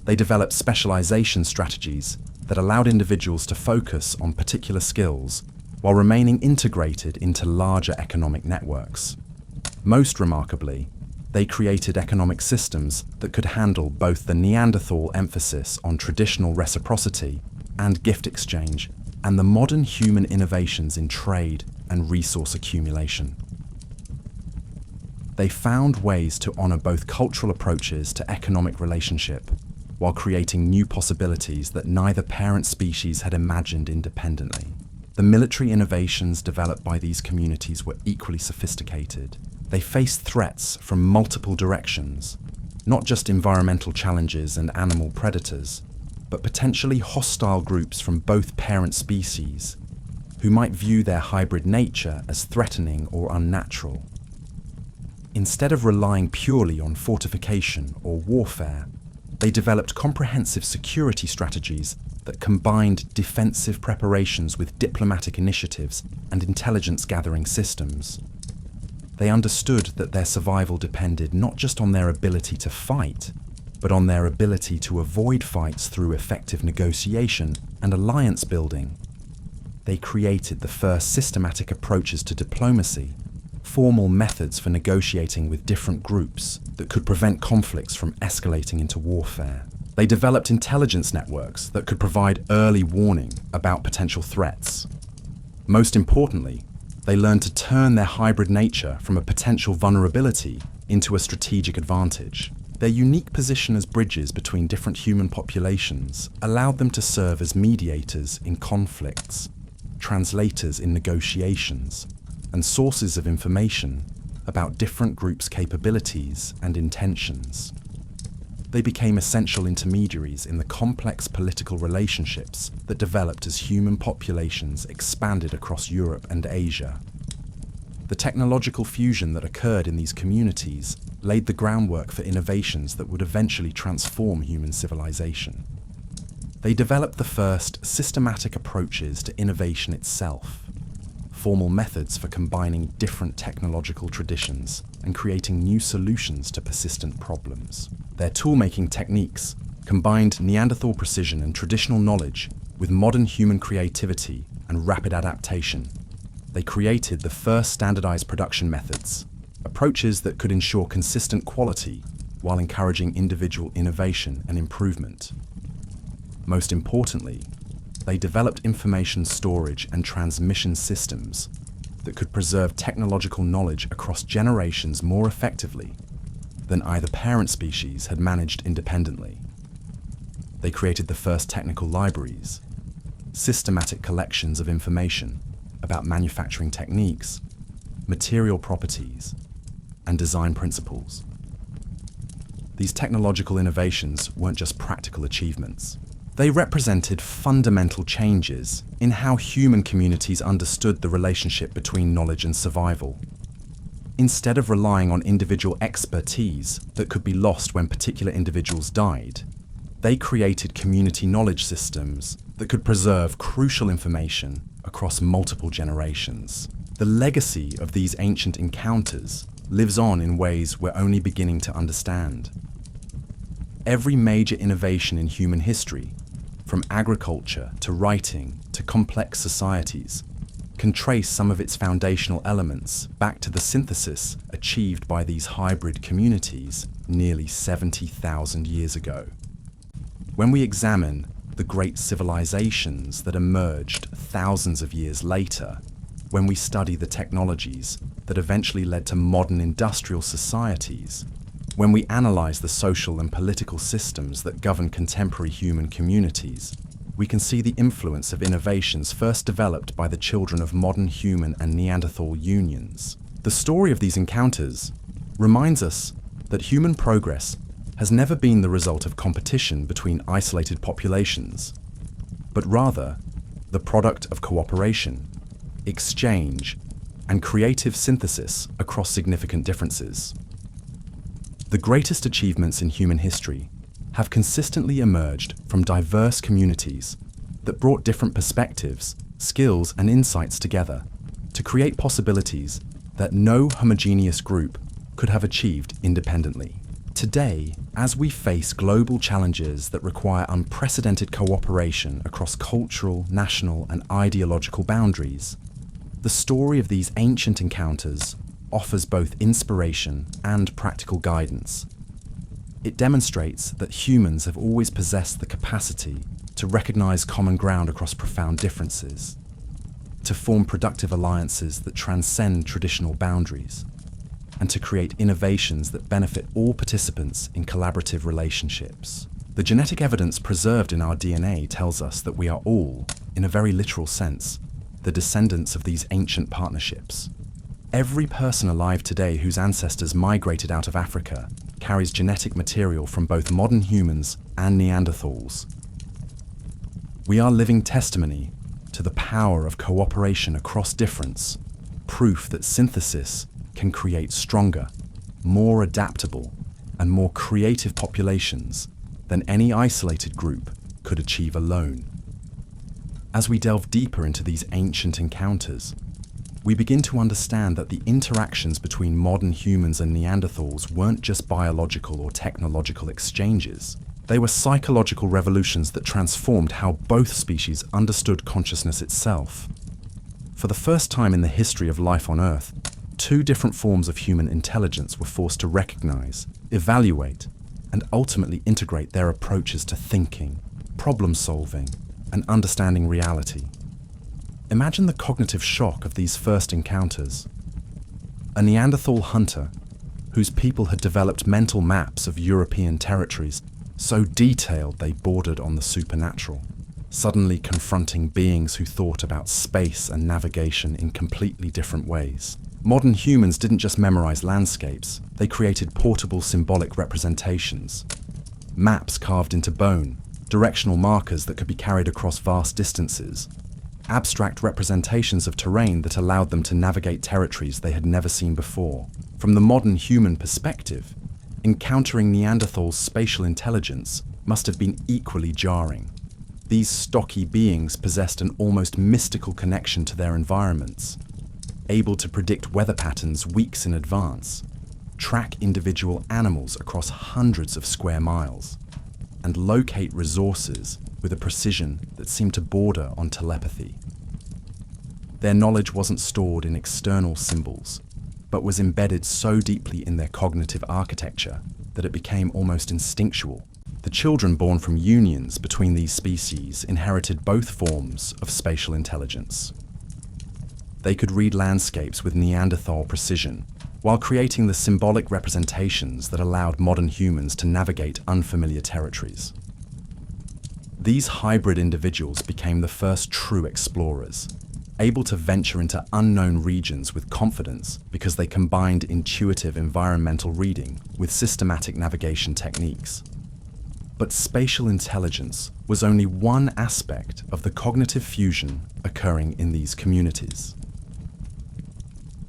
They developed specialization strategies that allowed individuals to focus on particular skills while remaining integrated into larger economic networks. Most remarkably, they created economic systems that could handle both the Neanderthal emphasis on traditional reciprocity and gift exchange and the modern human innovations in trade and resource accumulation. They found ways to honor both cultural approaches to economic relationship while creating new possibilities that neither parent species had imagined independently. The military innovations developed by these communities were equally sophisticated. They faced threats from multiple directions, not just environmental challenges and animal predators, but potentially hostile groups from both parent species, who might view their hybrid nature as threatening or unnatural. Instead of relying purely on fortification or warfare, they developed comprehensive security strategies that combined defensive preparations with diplomatic initiatives and intelligence-gathering systems. They understood that their survival depended not just on their ability to fight, but on their ability to avoid fights through effective negotiation and alliance building. They created the first systematic approaches to diplomacy, formal methods for negotiating with different groups that could prevent conflicts from escalating into warfare. They developed intelligence networks that could provide early warning about potential threats. Most importantly, they learned to turn their hybrid nature from a potential vulnerability into a strategic advantage. Their unique position as bridges between different human populations allowed them to serve as mediators in conflicts, translators in negotiations, and sources of information about different groups' capabilities and intentions. They became essential intermediaries in the complex political relationships that developed as human populations expanded across Europe and Asia. The technological fusion that occurred in these communities laid the groundwork for innovations that would eventually transform human civilization. They developed the first systematic approaches to innovation itself, formal methods for combining different technological traditions and creating new solutions to persistent problems. Their tool-making techniques combined Neanderthal precision and traditional knowledge with modern human creativity and rapid adaptation. They created the first standardized production methods, approaches that could ensure consistent quality while encouraging individual innovation and improvement. Most importantly, they developed information storage and transmission systems that could preserve technological knowledge across generations more effectively than either parent species had managed independently. They created the first technical libraries, systematic collections of information about manufacturing techniques, material properties, and design principles. These technological innovations weren't just practical achievements. They represented fundamental changes in how human communities understood the relationship between knowledge and survival. Instead of relying on individual expertise that could be lost when particular individuals died, they created community knowledge systems that could preserve crucial information across multiple generations. The legacy of these ancient encounters lives on in ways we're only beginning to understand. Every major innovation in human history, from agriculture to writing to complex societies, can trace some of its foundational elements back to the synthesis achieved by these hybrid communities nearly 70,000 years ago. When we examine the great civilizations that emerged thousands of years later, when we study the technologies that eventually led to modern industrial societies, when we analyze the social and political systems that govern contemporary human communities, we can see the influence of innovations first developed by the children of modern human and Neanderthal unions. The story of these encounters reminds us that human progress has never been the result of competition between isolated populations, but rather the product of cooperation, exchange, and creative synthesis across significant differences. The greatest achievements in human history have consistently emerged from diverse communities that brought different perspectives, skills, and insights together to create possibilities that no homogeneous group could have achieved independently. Today, as we face global challenges that require unprecedented cooperation across cultural, national, and ideological boundaries, the story of these ancient encounters offers both inspiration and practical guidance. It demonstrates that humans have always possessed the capacity to recognize common ground across profound differences, to form productive alliances that transcend traditional boundaries, and to create innovations that benefit all participants in collaborative relationships. The genetic evidence preserved in our DNA tells us that we are all, in a very literal sense, the descendants of these ancient partnerships. Every person alive today whose ancestors migrated out of Africa carries genetic material from both modern humans and Neanderthals. We are living testimony to the power of cooperation across difference, proof that synthesis can create stronger, more adaptable, and more creative populations than any isolated group could achieve alone. As we delve deeper into these ancient encounters, we begin to understand that the interactions between modern humans and Neanderthals weren't just biological or technological exchanges. They were psychological revolutions that transformed how both species understood consciousness itself. For the first time in the history of life on Earth, two different forms of human intelligence were forced to recognize, evaluate, and ultimately integrate their approaches to thinking, problem-solving, and understanding reality. Imagine the cognitive shock of these first encounters. A Neanderthal hunter, whose people had developed mental maps of European territories so detailed they bordered on the supernatural, suddenly confronting beings who thought about space and navigation in completely different ways. Modern humans didn't just memorize landscapes, they created portable symbolic representations. Maps carved into bone, directional markers that could be carried across vast distances, abstract representations of terrain that allowed them to navigate territories they had never seen before. From the modern human perspective, encountering Neanderthals' spatial intelligence must have been equally jarring. These stocky beings possessed an almost mystical connection to their environments, able to predict weather patterns weeks in advance, track individual animals across hundreds of square miles, and locate resources with a precision that seemed to border on telepathy. Their knowledge wasn't stored in external symbols, but was embedded so deeply in their cognitive architecture that it became almost instinctual. The children born from unions between these species inherited both forms of spatial intelligence. They could read landscapes with Neanderthal precision, while creating the symbolic representations that allowed modern humans to navigate unfamiliar territories. These hybrid individuals became the first true explorers, able to venture into unknown regions with confidence because they combined intuitive environmental reading with systematic navigation techniques. But spatial intelligence was only one aspect of the cognitive fusion occurring in these communities.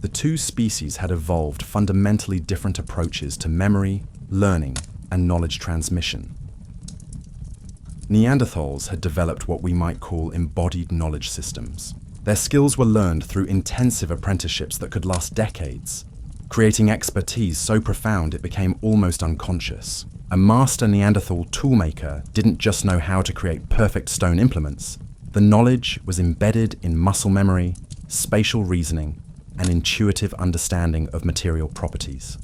The two species had evolved fundamentally different approaches to memory, learning, and knowledge transmission. Neanderthals had developed what we might call embodied knowledge systems. Their skills were learned through intensive apprenticeships that could last decades, creating expertise so profound it became almost unconscious. A master Neanderthal toolmaker didn't just know how to create perfect stone implements. The knowledge was embedded in muscle memory, spatial reasoning, and intuitive understanding of material properties.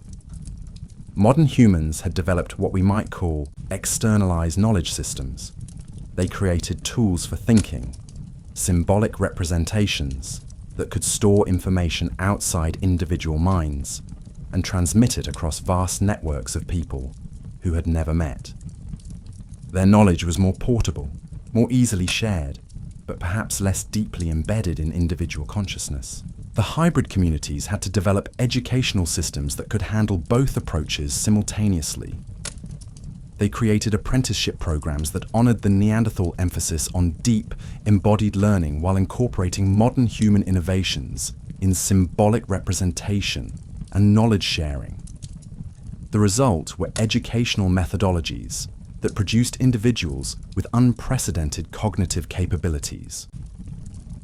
Modern humans had developed what we might call externalized knowledge systems. They created tools for thinking, symbolic representations that could store information outside individual minds and transmit it across vast networks of people who had never met. Their knowledge was more portable, more easily shared, but perhaps less deeply embedded in individual consciousness. The hybrid communities had to develop educational systems that could handle both approaches simultaneously. They created apprenticeship programs that honored the Neanderthal emphasis on deep, embodied learning while incorporating modern human innovations in symbolic representation and knowledge sharing. The result were educational methodologies that produced individuals with unprecedented cognitive capabilities.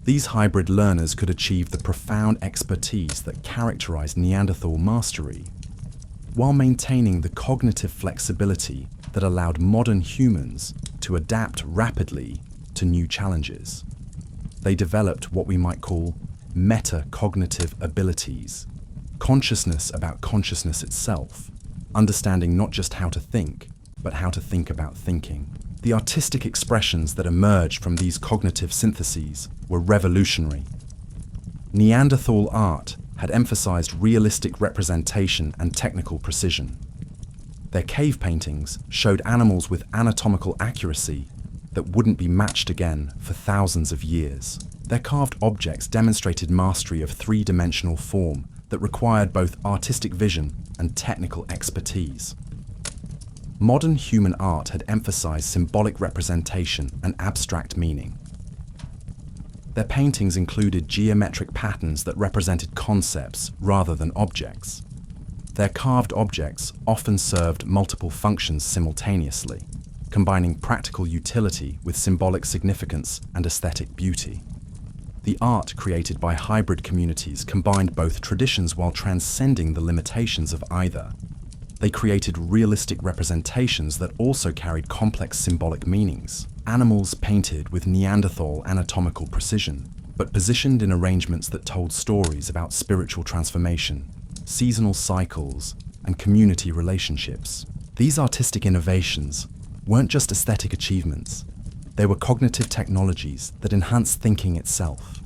These hybrid learners could achieve the profound expertise that characterized Neanderthal mastery, while maintaining the cognitive flexibility that allowed modern humans to adapt rapidly to new challenges. They developed what we might call metacognitive abilities, consciousness about consciousness itself, understanding not just how to think, but how to think about thinking. The artistic expressions that emerged from these cognitive syntheses were revolutionary. Neanderthal art had emphasized realistic representation and technical precision. Their cave paintings showed animals with anatomical accuracy that wouldn't be matched again for thousands of years. Their carved objects demonstrated mastery of three-dimensional form that required both artistic vision and technical expertise. Modern human art had emphasized symbolic representation and abstract meaning. Their paintings included geometric patterns that represented concepts rather than objects. Their carved objects often served multiple functions simultaneously, combining practical utility with symbolic significance and aesthetic beauty. The art created by hybrid communities combined both traditions while transcending the limitations of either. They created realistic representations that also carried complex symbolic meanings. Animals painted with Neanderthal anatomical precision, but positioned in arrangements that told stories about spiritual transformation, seasonal cycles, and community relationships. These artistic innovations weren't just aesthetic achievements, they were cognitive technologies that enhanced thinking itself.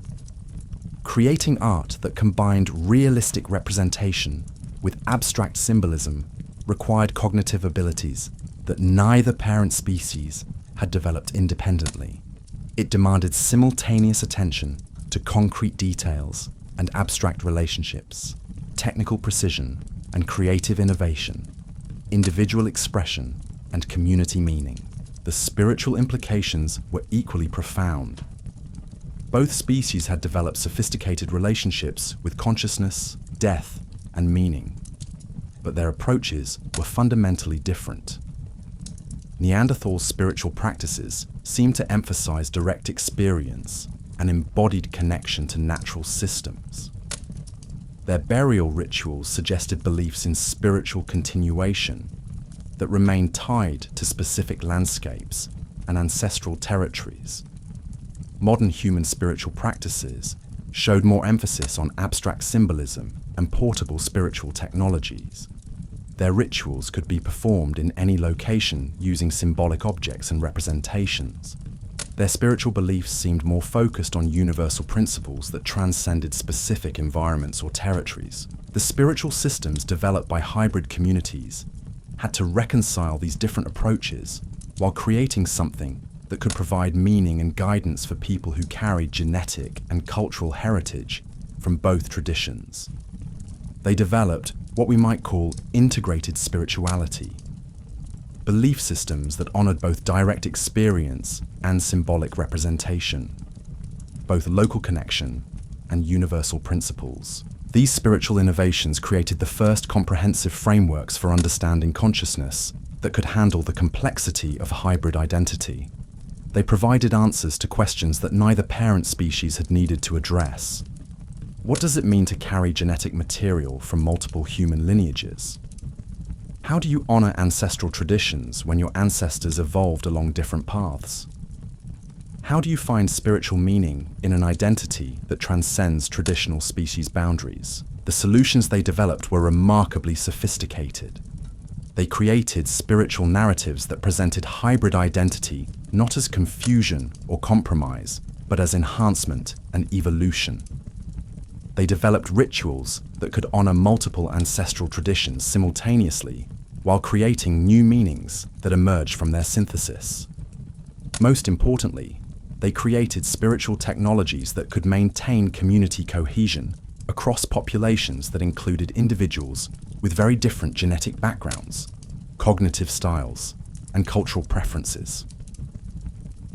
Creating art that combined realistic representation with abstract symbolism required cognitive abilities that neither parent species had developed independently. It demanded simultaneous attention to concrete details and abstract relationships, technical precision and creative innovation, individual expression and community meaning. The spiritual implications were equally profound. Both species had developed sophisticated relationships with consciousness, death, and meaning, but their approaches were fundamentally different. Neanderthals' spiritual practices seemed to emphasize direct experience and embodied connection to natural systems. Their burial rituals suggested beliefs in spiritual continuation that remained tied to specific landscapes and ancestral territories. Modern human spiritual practices showed more emphasis on abstract symbolism and portable spiritual technologies. Their rituals could be performed in any location using symbolic objects and representations. Their spiritual beliefs seemed more focused on universal principles that transcended specific environments or territories. The spiritual systems developed by hybrid communities had to reconcile these different approaches while creating something that could provide meaning and guidance for people who carried genetic and cultural heritage from both traditions. They developed what we might call integrated spirituality, belief systems that honored both direct experience and symbolic representation, both local connection and universal principles. These spiritual innovations created the first comprehensive frameworks for understanding consciousness that could handle the complexity of hybrid identity. They provided answers to questions that neither parent species had needed to address. What does it mean to carry genetic material from multiple human lineages? How do you honor ancestral traditions when your ancestors evolved along different paths? How do you find spiritual meaning in an identity that transcends traditional species boundaries? The solutions they developed were remarkably sophisticated. They created spiritual narratives that presented hybrid identity not as confusion or compromise, but as enhancement and evolution. They developed rituals that could honor multiple ancestral traditions simultaneously, while creating new meanings that emerged from their synthesis. Most importantly, they created spiritual technologies that could maintain community cohesion across populations that included individuals with very different genetic backgrounds, cognitive styles, and cultural preferences.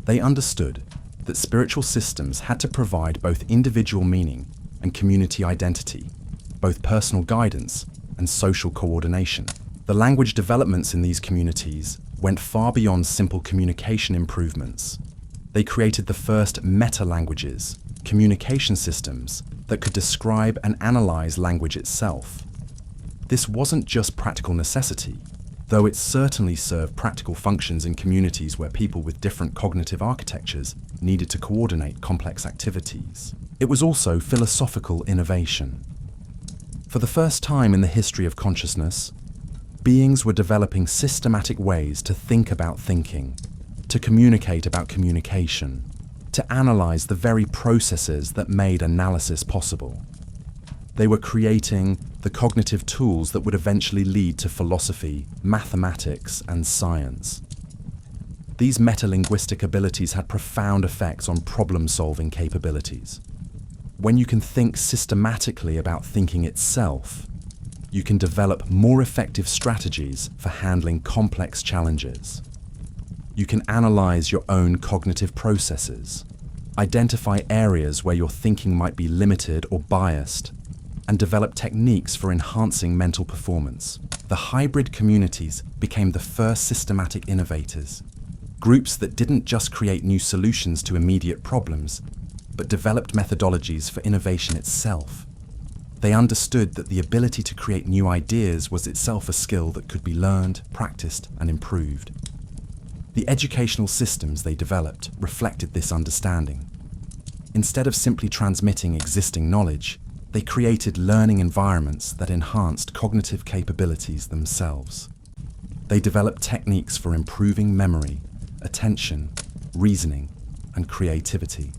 They understood that spiritual systems had to provide both individual meaning and community identity, both personal guidance and social coordination. The language developments in these communities went far beyond simple communication improvements. They created the first meta-languages, communication systems that could describe and analyze language itself. This wasn't just practical necessity, though it certainly served practical functions in communities where people with different cognitive architectures needed to coordinate complex activities. It was also philosophical innovation. For the first time in the history of consciousness, beings were developing systematic ways to think about thinking, to communicate about communication, to analyze the very processes that made analysis possible. They were creating the cognitive tools that would eventually lead to philosophy, mathematics, and science. These metalinguistic abilities had profound effects on problem-solving capabilities. When you can think systematically about thinking itself, you can develop more effective strategies for handling complex challenges. You can analyze your own cognitive processes, identify areas where your thinking might be limited or biased, and develop techniques for enhancing mental performance. The hybrid communities became the first systematic innovators, groups that didn't just create new solutions to immediate problems, but developed methodologies for innovation itself. They understood that the ability to create new ideas was itself a skill that could be learned, practiced, and improved. The educational systems they developed reflected this understanding. Instead of simply transmitting existing knowledge, they created learning environments that enhanced cognitive capabilities themselves. They developed techniques for improving memory, attention, reasoning, and creativity.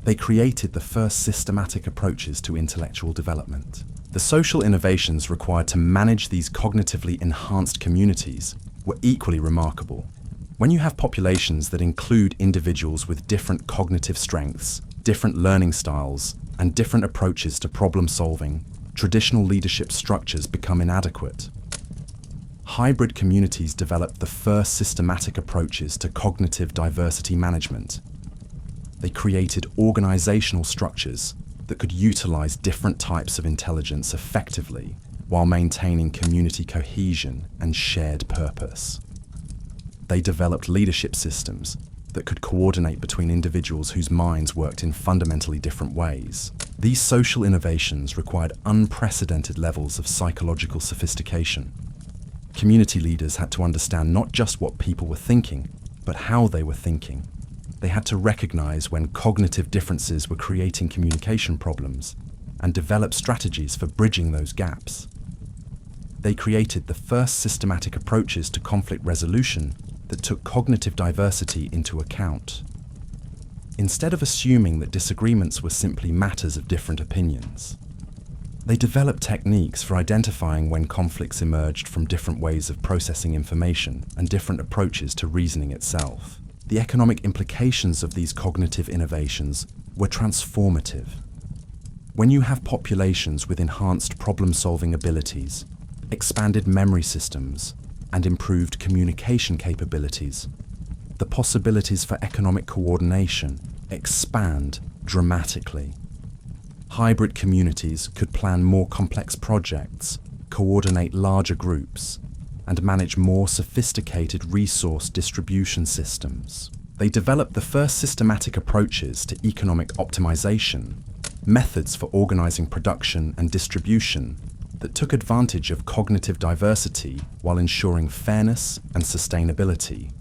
They created the first systematic approaches to intellectual development. The social innovations required to manage these cognitively enhanced communities were equally remarkable. When you have populations that include individuals with different cognitive strengths, different learning styles, and different approaches to problem solving, traditional leadership structures become inadequate. Hybrid communities developed the first systematic approaches to cognitive diversity management. They created organizational structures that could utilize different types of intelligence effectively while maintaining community cohesion and shared purpose. They developed leadership systems that could coordinate between individuals whose minds worked in fundamentally different ways. These social innovations required unprecedented levels of psychological sophistication. Community leaders had to understand not just what people were thinking, but how they were thinking. They had to recognize when cognitive differences were creating communication problems and develop strategies for bridging those gaps. They created the first systematic approaches to conflict resolution that took cognitive diversity into account. Instead of assuming that disagreements were simply matters of different opinions, they developed techniques for identifying when conflicts emerged from different ways of processing information and different approaches to reasoning itself. The economic implications of these cognitive innovations were transformative. When you have populations with enhanced problem-solving abilities, expanded memory systems, and improved communication capabilities, the possibilities for economic coordination expand dramatically. Hybrid communities could plan more complex projects, coordinate larger groups, and manage more sophisticated resource distribution systems. They developed the first systematic approaches to economic optimization, methods for organizing production and distribution that took advantage of cognitive diversity while ensuring fairness and sustainability.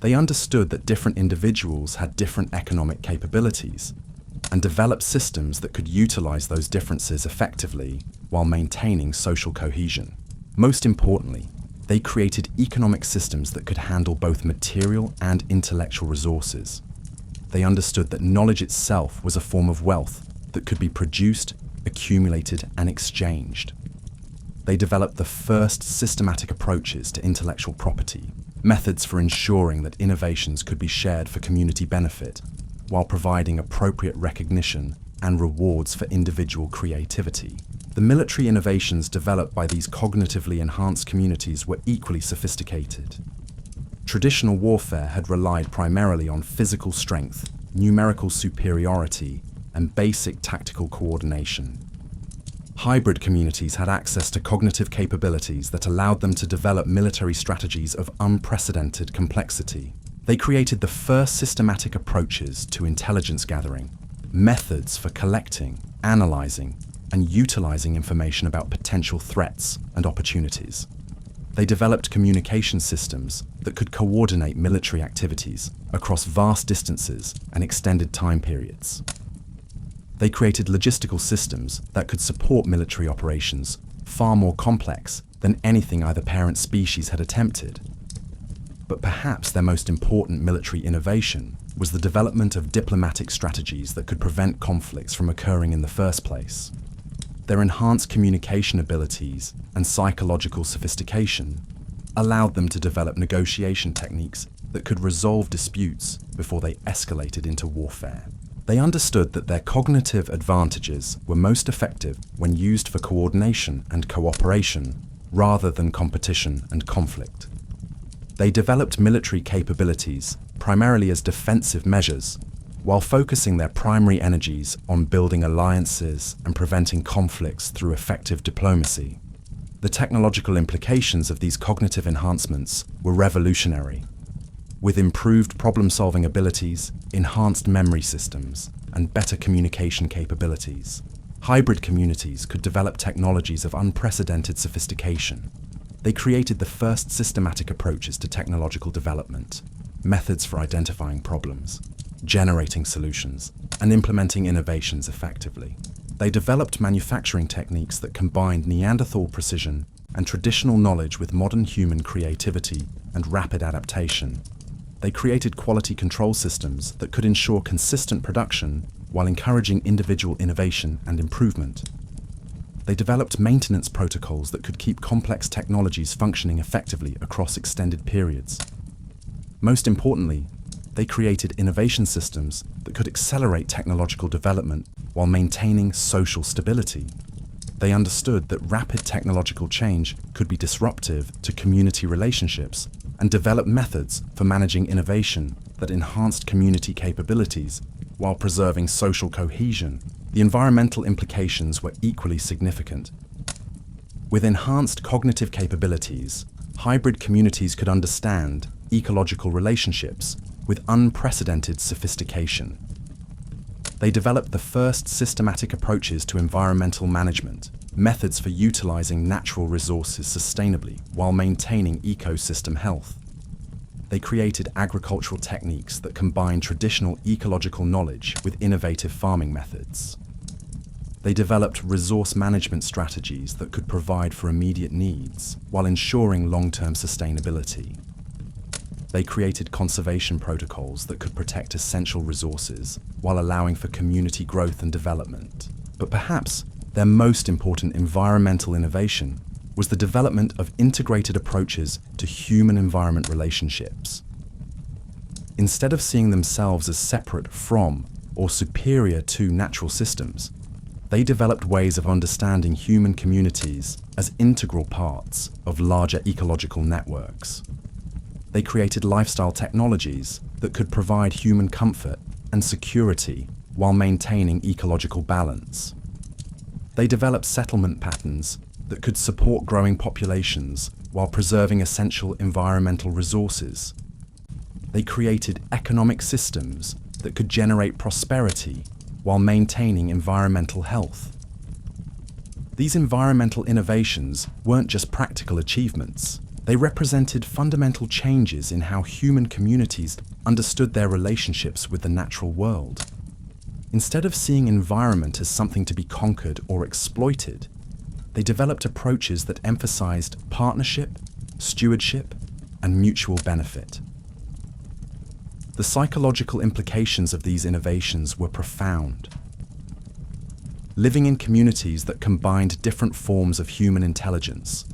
They understood that different individuals had different economic capabilities and developed systems that could utilize those differences effectively while maintaining social cohesion. Most importantly, they created economic systems that could handle both material and intellectual resources. They understood that knowledge itself was a form of wealth that could be produced, accumulated, and exchanged. They developed the first systematic approaches to intellectual property, methods for ensuring that innovations could be shared for community benefit, while providing appropriate recognition and rewards for individual creativity. The military innovations developed by these cognitively enhanced communities were equally sophisticated. Traditional warfare had relied primarily on physical strength, numerical superiority, and basic tactical coordination. Hybrid communities had access to cognitive capabilities that allowed them to develop military strategies of unprecedented complexity. They created the first systematic approaches to intelligence gathering, methods for collecting, analyzing, and utilizing information about potential threats and opportunities. They developed communication systems that could coordinate military activities across vast distances and extended time periods. They created logistical systems that could support military operations far more complex than anything either parent species had attempted. But perhaps their most important military innovation was the development of diplomatic strategies that could prevent conflicts from occurring in the first place. Their enhanced communication abilities and psychological sophistication allowed them to develop negotiation techniques that could resolve disputes before they escalated into warfare. They understood that their cognitive advantages were most effective when used for coordination and cooperation rather than competition and conflict. They developed military capabilities primarily as defensive measures, while focusing their primary energies on building alliances and preventing conflicts through effective diplomacy. The technological implications of these cognitive enhancements were revolutionary. With improved problem-solving abilities, enhanced memory systems, and better communication capabilities, hybrid communities could develop technologies of unprecedented sophistication. They created the first systematic approaches to technological development, methods for identifying problems, generating solutions, and implementing innovations effectively. They developed manufacturing techniques that combined Neanderthal precision and traditional knowledge with modern human creativity and rapid adaptation. They created quality control systems that could ensure consistent production while encouraging individual innovation and improvement. They developed maintenance protocols that could keep complex technologies functioning effectively across extended periods. Most importantly, they created innovation systems that could accelerate technological development while maintaining social stability. They understood that rapid technological change could be disruptive to community relationships and developed methods for managing innovation that enhanced community capabilities while preserving social cohesion. The environmental implications were equally significant. With enhanced cognitive capabilities, hybrid communities could understand ecological relationships with unprecedented sophistication. They developed the first systematic approaches to environmental management, methods for utilizing natural resources sustainably while maintaining ecosystem health. They created agricultural techniques that combine traditional ecological knowledge with innovative farming methods. They developed resource management strategies that could provide for immediate needs while ensuring long-term sustainability. They created conservation protocols that could protect essential resources while allowing for community growth and development. But perhaps their most important environmental innovation was the development of integrated approaches to human-environment relationships. Instead of seeing themselves as separate from or superior to natural systems, they developed ways of understanding human communities as integral parts of larger ecological networks. They created lifestyle technologies that could provide human comfort and security while maintaining ecological balance. They developed settlement patterns that could support growing populations while preserving essential environmental resources. They created economic systems that could generate prosperity while maintaining environmental health. These environmental innovations weren't just practical achievements. They represented fundamental changes in how human communities understood their relationships with the natural world. Instead of seeing environment as something to be conquered or exploited, they developed approaches that emphasized partnership, stewardship, and mutual benefit. The psychological implications of these innovations were profound. Living in communities that combined different forms of human intelligence,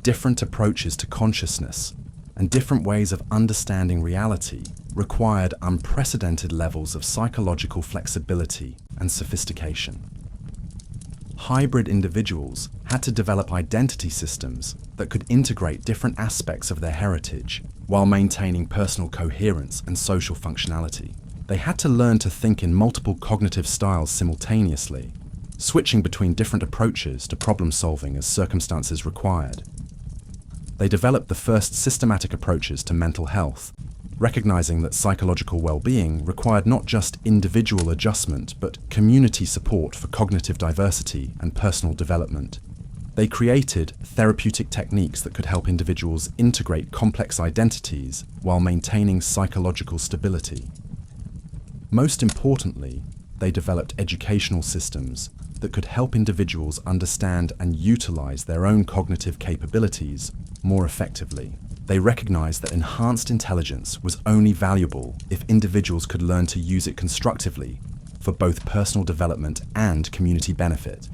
different approaches to consciousness, and different ways of understanding reality required unprecedented levels of psychological flexibility and sophistication. Hybrid individuals had to develop identity systems that could integrate different aspects of their heritage while maintaining personal coherence and social functionality. They had to learn to think in multiple cognitive styles simultaneously, switching between different approaches to problem solving as circumstances required. They developed the first systematic approaches to mental health, recognizing that psychological well-being required not just individual adjustment, but community support for cognitive diversity and personal development. They created therapeutic techniques that could help individuals integrate complex identities while maintaining psychological stability. Most importantly, they developed educational systems that could help individuals understand and utilize their own cognitive capabilities more effectively. They recognized that enhanced intelligence was only valuable if individuals could learn to use it constructively for both personal development and community benefit.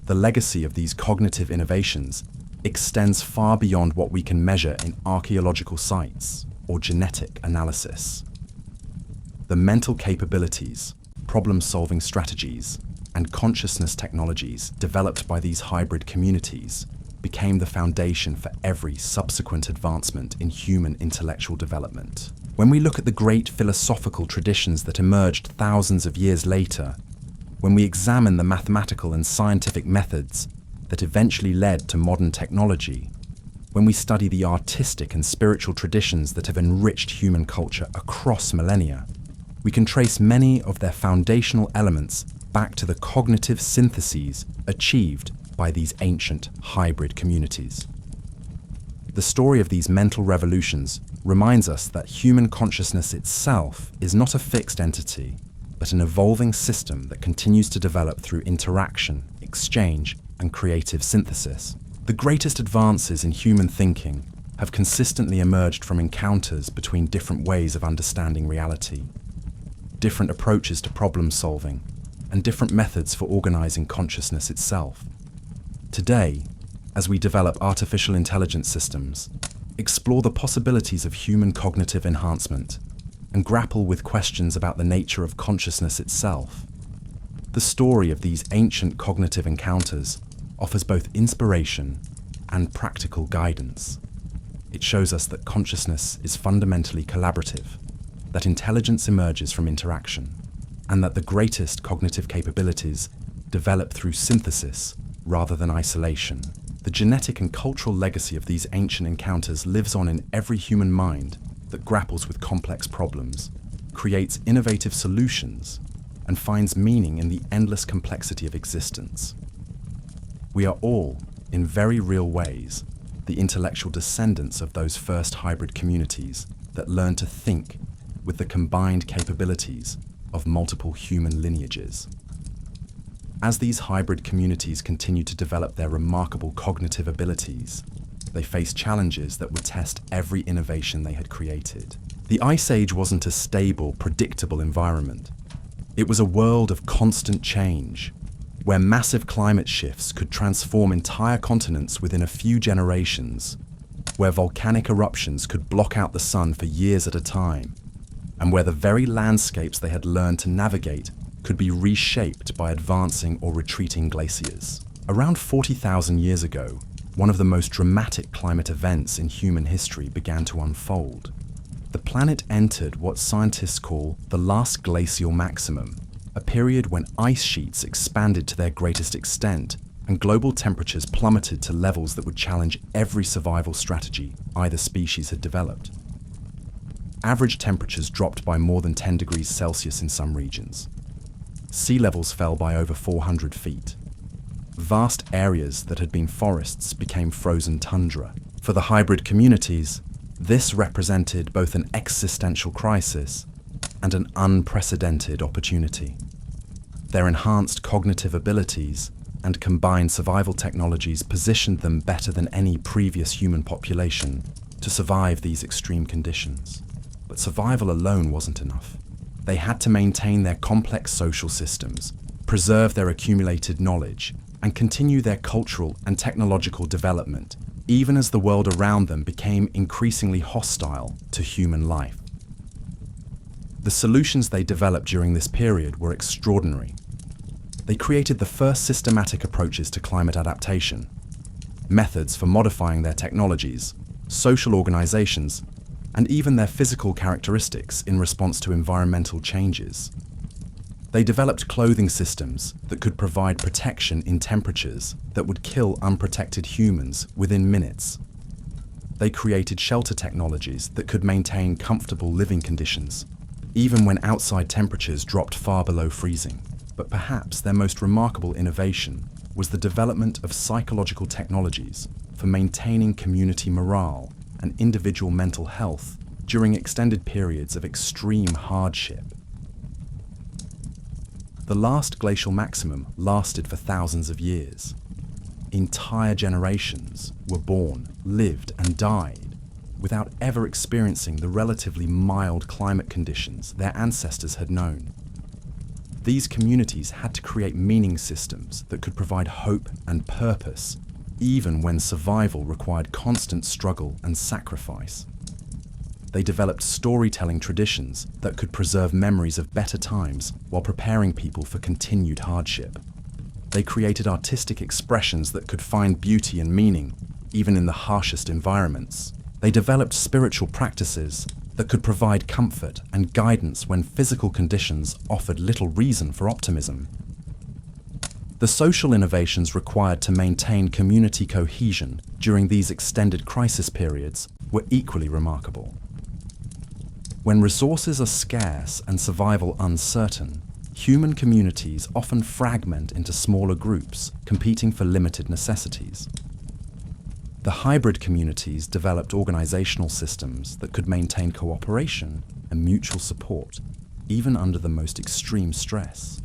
The legacy of these cognitive innovations extends far beyond what we can measure in archaeological sites or genetic analysis. The mental capabilities, problem-solving strategies, and consciousness technologies developed by these hybrid communities became the foundation for every subsequent advancement in human intellectual development. When we look at the great philosophical traditions that emerged thousands of years later, when we examine the mathematical and scientific methods that eventually led to modern technology, when we study the artistic and spiritual traditions that have enriched human culture across millennia, we can trace many of their foundational elements back to the cognitive syntheses achieved by these ancient hybrid communities. The story of these mental revolutions reminds us that human consciousness itself is not a fixed entity, but an evolving system that continues to develop through interaction, exchange, and creative synthesis. The greatest advances in human thinking have consistently emerged from encounters between different ways of understanding reality, different approaches to problem solving, and different methods for organizing consciousness itself. Today, as we develop artificial intelligence systems, explore the possibilities of human cognitive enhancement, and grapple with questions about the nature of consciousness itself, the story of these ancient cognitive encounters offers both inspiration and practical guidance. It shows us that consciousness is fundamentally collaborative, that intelligence emerges from interaction, and that the greatest cognitive capabilities develop through synthesis rather than isolation. The genetic and cultural legacy of these ancient encounters lives on in every human mind that grapples with complex problems, creates innovative solutions, and finds meaning in the endless complexity of existence. We are all, in very real ways, the intellectual descendants of those first hybrid communities that learned to think with the combined capabilities of multiple human lineages. As these hybrid communities continue to develop their remarkable cognitive abilities, they face challenges that would test every innovation they had created. The Ice Age wasn't a stable, predictable environment. It was a world of constant change, where massive climate shifts could transform entire continents within a few generations, where volcanic eruptions could block out the sun for years at a time, and where the very landscapes they had learned to navigate could be reshaped by advancing or retreating glaciers. Around 40,000 years ago, one of the most dramatic climate events in human history began to unfold. The planet entered what scientists call the last glacial maximum, a period when ice sheets expanded to their greatest extent and global temperatures plummeted to levels that would challenge every survival strategy either species had developed. Average temperatures dropped by more than 10 degrees Celsius in some regions. Sea levels fell by over 400 feet. Vast areas that had been forests became frozen tundra. For the hybrid communities, this represented both an existential crisis and an unprecedented opportunity. Their enhanced cognitive abilities and combined survival technologies positioned them better than any previous human population to survive these extreme conditions. But survival alone wasn't enough. They had to maintain their complex social systems, preserve their accumulated knowledge, and continue their cultural and technological development, even as the world around them became increasingly hostile to human life. The solutions they developed during this period were extraordinary. They created the first systematic approaches to climate adaptation, methods for modifying their technologies, social organizations, and even their physical characteristics in response to environmental changes. They developed clothing systems that could provide protection in temperatures that would kill unprotected humans within minutes. They created shelter technologies that could maintain comfortable living conditions, even when outside temperatures dropped far below freezing. But perhaps their most remarkable innovation was the development of psychological technologies for maintaining community morale and individual mental health during extended periods of extreme hardship. The last glacial maximum lasted for thousands of years. Entire generations were born, lived, and died without ever experiencing the relatively mild climate conditions their ancestors had known. These communities had to create meaning systems that could provide hope and purpose, even when survival required constant struggle and sacrifice. They developed storytelling traditions that could preserve memories of better times while preparing people for continued hardship. They created artistic expressions that could find beauty and meaning, even in the harshest environments. They developed spiritual practices that could provide comfort and guidance when physical conditions offered little reason for optimism. The social innovations required to maintain community cohesion during these extended crisis periods were equally remarkable. When resources are scarce and survival uncertain, human communities often fragment into smaller groups, competing for limited necessities. The hybrid communities developed organizational systems that could maintain cooperation and mutual support, even under the most extreme stress.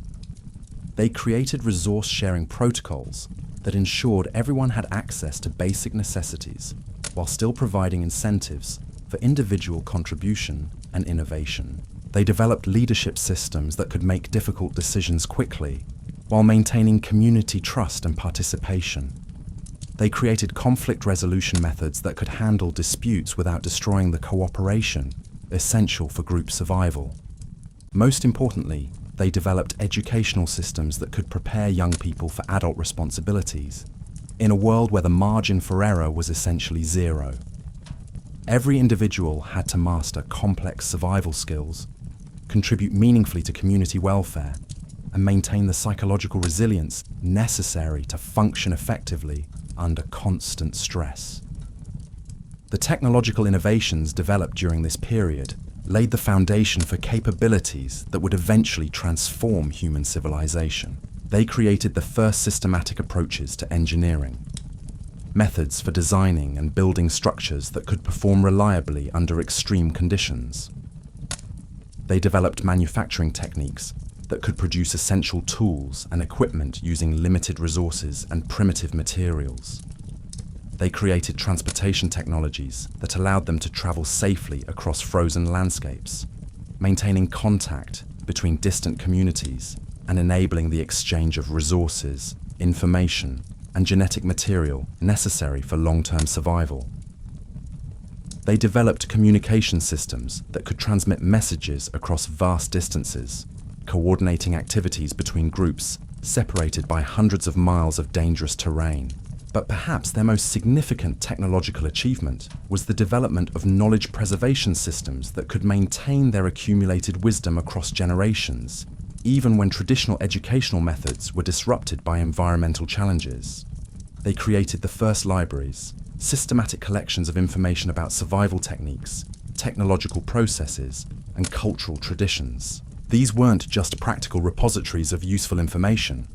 They created resource-sharing protocols that ensured everyone had access to basic necessities, while still providing incentives for individual contribution and innovation. They developed leadership systems that could make difficult decisions quickly, while maintaining community trust and participation. They created conflict resolution methods that could handle disputes without destroying the cooperation essential for group survival. Most importantly, they developed educational systems that could prepare young people for adult responsibilities, in a world where the margin for error was essentially zero. Every individual had to master complex survival skills, contribute meaningfully to community welfare, and maintain the psychological resilience necessary to function effectively under constant stress. The technological innovations developed during this period laid the foundation for capabilities that would eventually transform human civilization. They created the first systematic approaches to engineering, methods for designing and building structures that could perform reliably under extreme conditions. They developed manufacturing techniques that could produce essential tools and equipment using limited resources and primitive materials. They created transportation technologies that allowed them to travel safely across frozen landscapes, maintaining contact between distant communities and enabling the exchange of resources, information, and genetic material necessary for long-term survival. They developed communication systems that could transmit messages across vast distances, coordinating activities between groups separated by hundreds of miles of dangerous terrain. But perhaps their most significant technological achievement was the development of knowledge preservation systems that could maintain their accumulated wisdom across generations, even when traditional educational methods were disrupted by environmental challenges. They created the first libraries, systematic collections of information about survival techniques, technological processes, and cultural traditions. These weren't just practical repositories of useful information.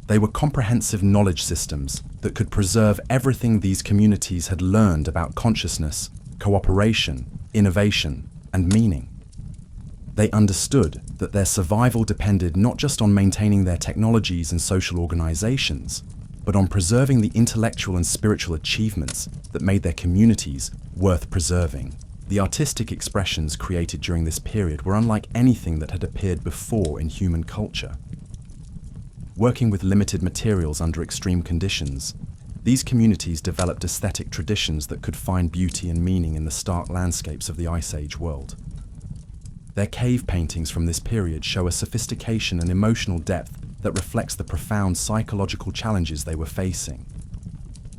They were comprehensive knowledge systems that could preserve everything these communities had learned about consciousness, cooperation, innovation, and meaning. They understood that their survival depended not just on maintaining their technologies and social organizations, but on preserving the intellectual and spiritual achievements that made their communities worth preserving. The artistic expressions created during this period were unlike anything that had appeared before in human culture. Working with limited materials under extreme conditions, these communities developed aesthetic traditions that could find beauty and meaning in the stark landscapes of the Ice Age world. Their cave paintings from this period show a sophistication and emotional depth that reflects the profound psychological challenges they were facing.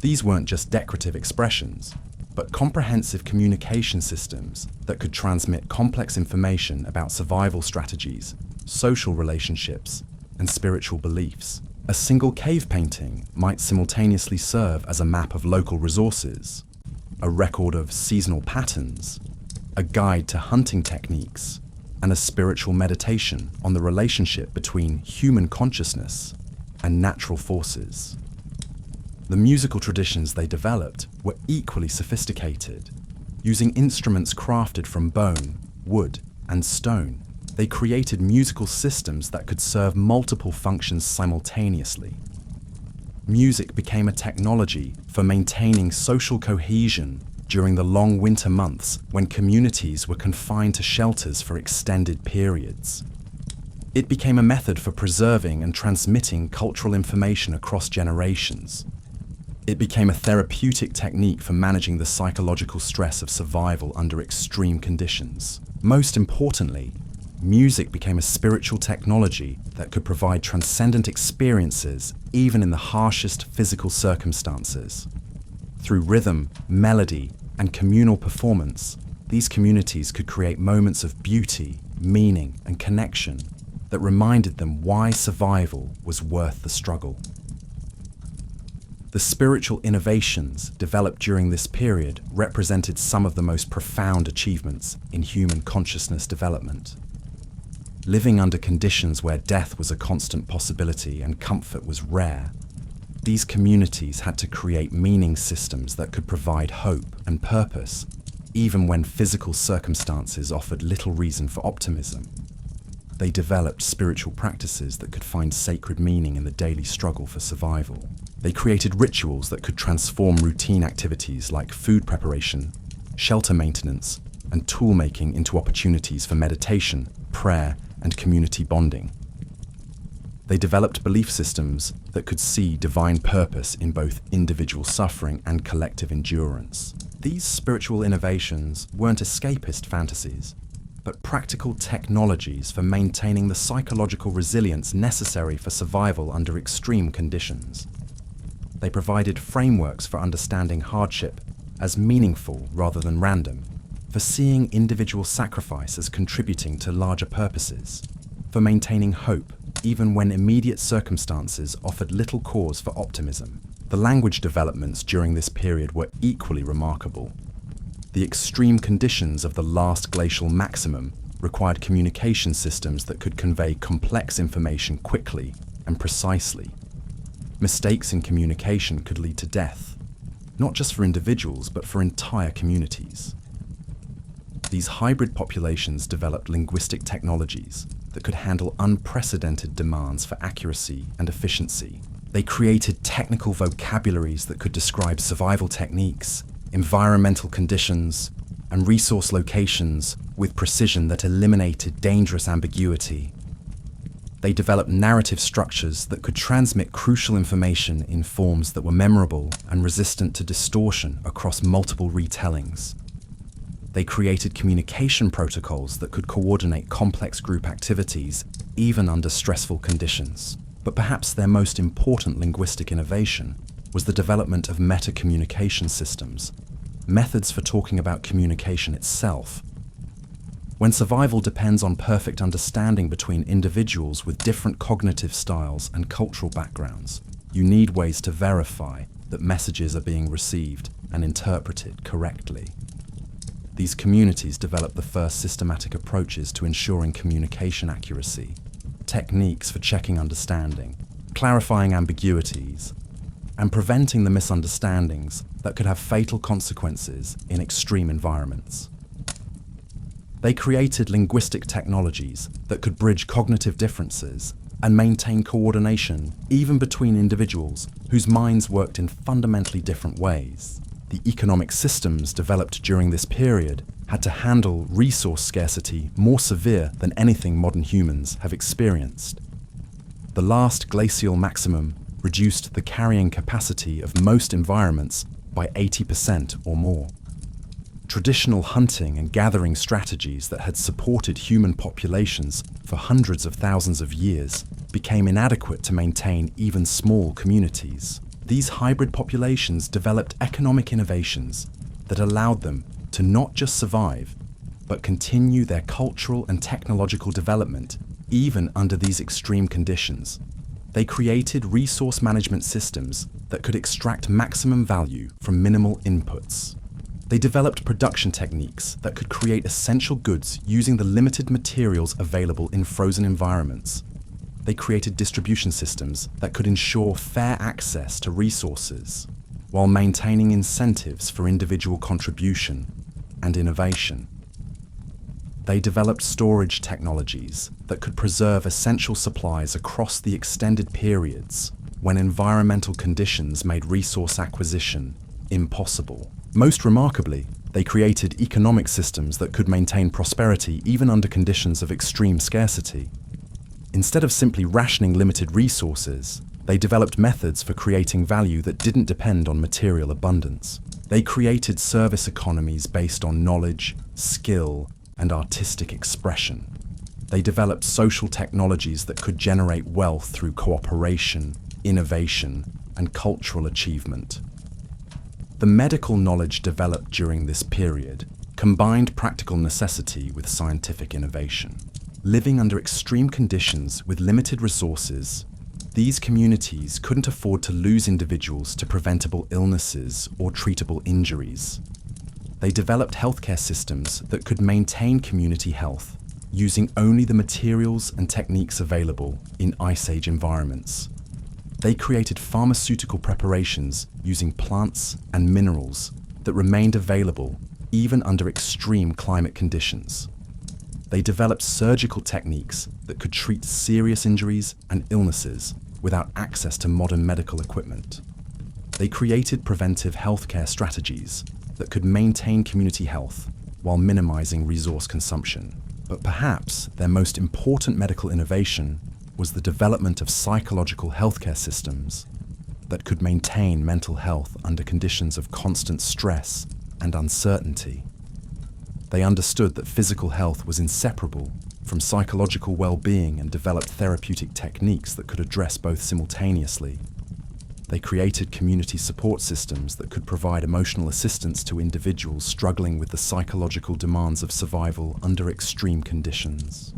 These weren't just decorative expressions, but comprehensive communication systems that could transmit complex information about survival strategies, social relationships, and spiritual beliefs. A single cave painting might simultaneously serve as a map of local resources, a record of seasonal patterns, a guide to hunting techniques, and a spiritual meditation on the relationship between human consciousness and natural forces. The musical traditions they developed were equally sophisticated. Using instruments crafted from bone, wood, and stone, they created musical systems that could serve multiple functions simultaneously. Music became a technology for maintaining social cohesion during the long winter months when communities were confined to shelters for extended periods. It became a method for preserving and transmitting cultural information across generations. It became a therapeutic technique for managing the psychological stress of survival under extreme conditions. Most importantly, music became a spiritual technology that could provide transcendent experiences even in the harshest physical circumstances. Through rhythm, melody, and communal performance, these communities could create moments of beauty, meaning, and connection that reminded them why survival was worth the struggle. The spiritual innovations developed during this period represented some of the most profound achievements in human consciousness development. living under conditions where death was a constant possibility and comfort was rare. These communities had to create meaning systems that could provide hope and purpose, even when physical circumstances offered little reason for optimism. They developed spiritual practices that could find sacred meaning in the daily struggle for survival. They created rituals that could transform routine activities like food preparation, shelter maintenance, and tool making into opportunities for meditation, prayer, and community bonding. They developed belief systems that could see divine purpose in both individual suffering and collective endurance. These spiritual innovations weren't escapist fantasies, but practical technologies for maintaining the psychological resilience necessary for survival under extreme conditions. They provided frameworks for understanding hardship as meaningful rather than random, for seeing individual sacrifice as contributing to larger purposes, for maintaining hope even when immediate circumstances offered little cause for optimism. The language developments during this period were equally remarkable. The extreme conditions of the last glacial maximum required communication systems that could convey complex information quickly and precisely. Mistakes in communication could lead to death, not just for individuals, but for entire communities. These hybrid populations developed linguistic technologies that could handle unprecedented demands for accuracy and efficiency. They created technical vocabularies that could describe survival techniques, environmental conditions, and resource locations with precision that eliminated dangerous ambiguity. They developed narrative structures that could transmit crucial information in forms that were memorable and resistant to distortion across multiple retellings. They created communication protocols that could coordinate complex group activities even under stressful conditions. But perhaps their most important linguistic innovation was the development of meta-communication systems, methods for talking about communication itself. When survival depends on perfect understanding between individuals with different cognitive styles and cultural backgrounds, you need ways to verify that messages are being received and interpreted correctly. These communities developed the first systematic approaches to ensuring communication accuracy, techniques for checking understanding, clarifying ambiguities, and preventing the misunderstandings that could have fatal consequences in extreme environments. They created linguistic technologies that could bridge cognitive differences and maintain coordination even between individuals whose minds worked in fundamentally different ways. The economic systems developed during this period had to handle resource scarcity more severe than anything modern humans have experienced. The last glacial maximum reduced the carrying capacity of most environments by 80% or more. Traditional hunting and gathering strategies that had supported human populations for hundreds of thousands of years became inadequate to maintain even small communities. These hybrid populations developed economic innovations that allowed them to not just survive, but continue their cultural and technological development even under these extreme conditions. They created resource management systems that could extract maximum value from minimal inputs. They developed production techniques that could create essential goods using the limited materials available in frozen environments. They created distribution systems that could ensure fair access to resources, while maintaining incentives for individual contribution and innovation. They developed storage technologies that could preserve essential supplies across the extended periods when environmental conditions made resource acquisition impossible. Most remarkably, they created economic systems that could maintain prosperity even under conditions of extreme scarcity. Instead of simply rationing limited resources, they developed methods for creating value that didn't depend on material abundance. They created service economies based on knowledge, skill, and artistic expression. They developed social technologies that could generate wealth through cooperation, innovation, and cultural achievement. The medical knowledge developed during this period combined practical necessity with scientific innovation. Living under extreme conditions with limited resources, these communities couldn't afford to lose individuals to preventable illnesses or treatable injuries. They developed healthcare systems that could maintain community health using only the materials and techniques available in Ice Age environments. They created pharmaceutical preparations using plants and minerals that remained available even under extreme climate conditions. They developed surgical techniques that could treat serious injuries and illnesses without access to modern medical equipment. They created preventive healthcare strategies that could maintain community health while minimizing resource consumption. But perhaps their most important medical innovation was the development of psychological healthcare systems that could maintain mental health under conditions of constant stress and uncertainty. They understood that physical health was inseparable from psychological well-being and developed therapeutic techniques that could address both simultaneously. They created community support systems that could provide emotional assistance to individuals struggling with the psychological demands of survival under extreme conditions.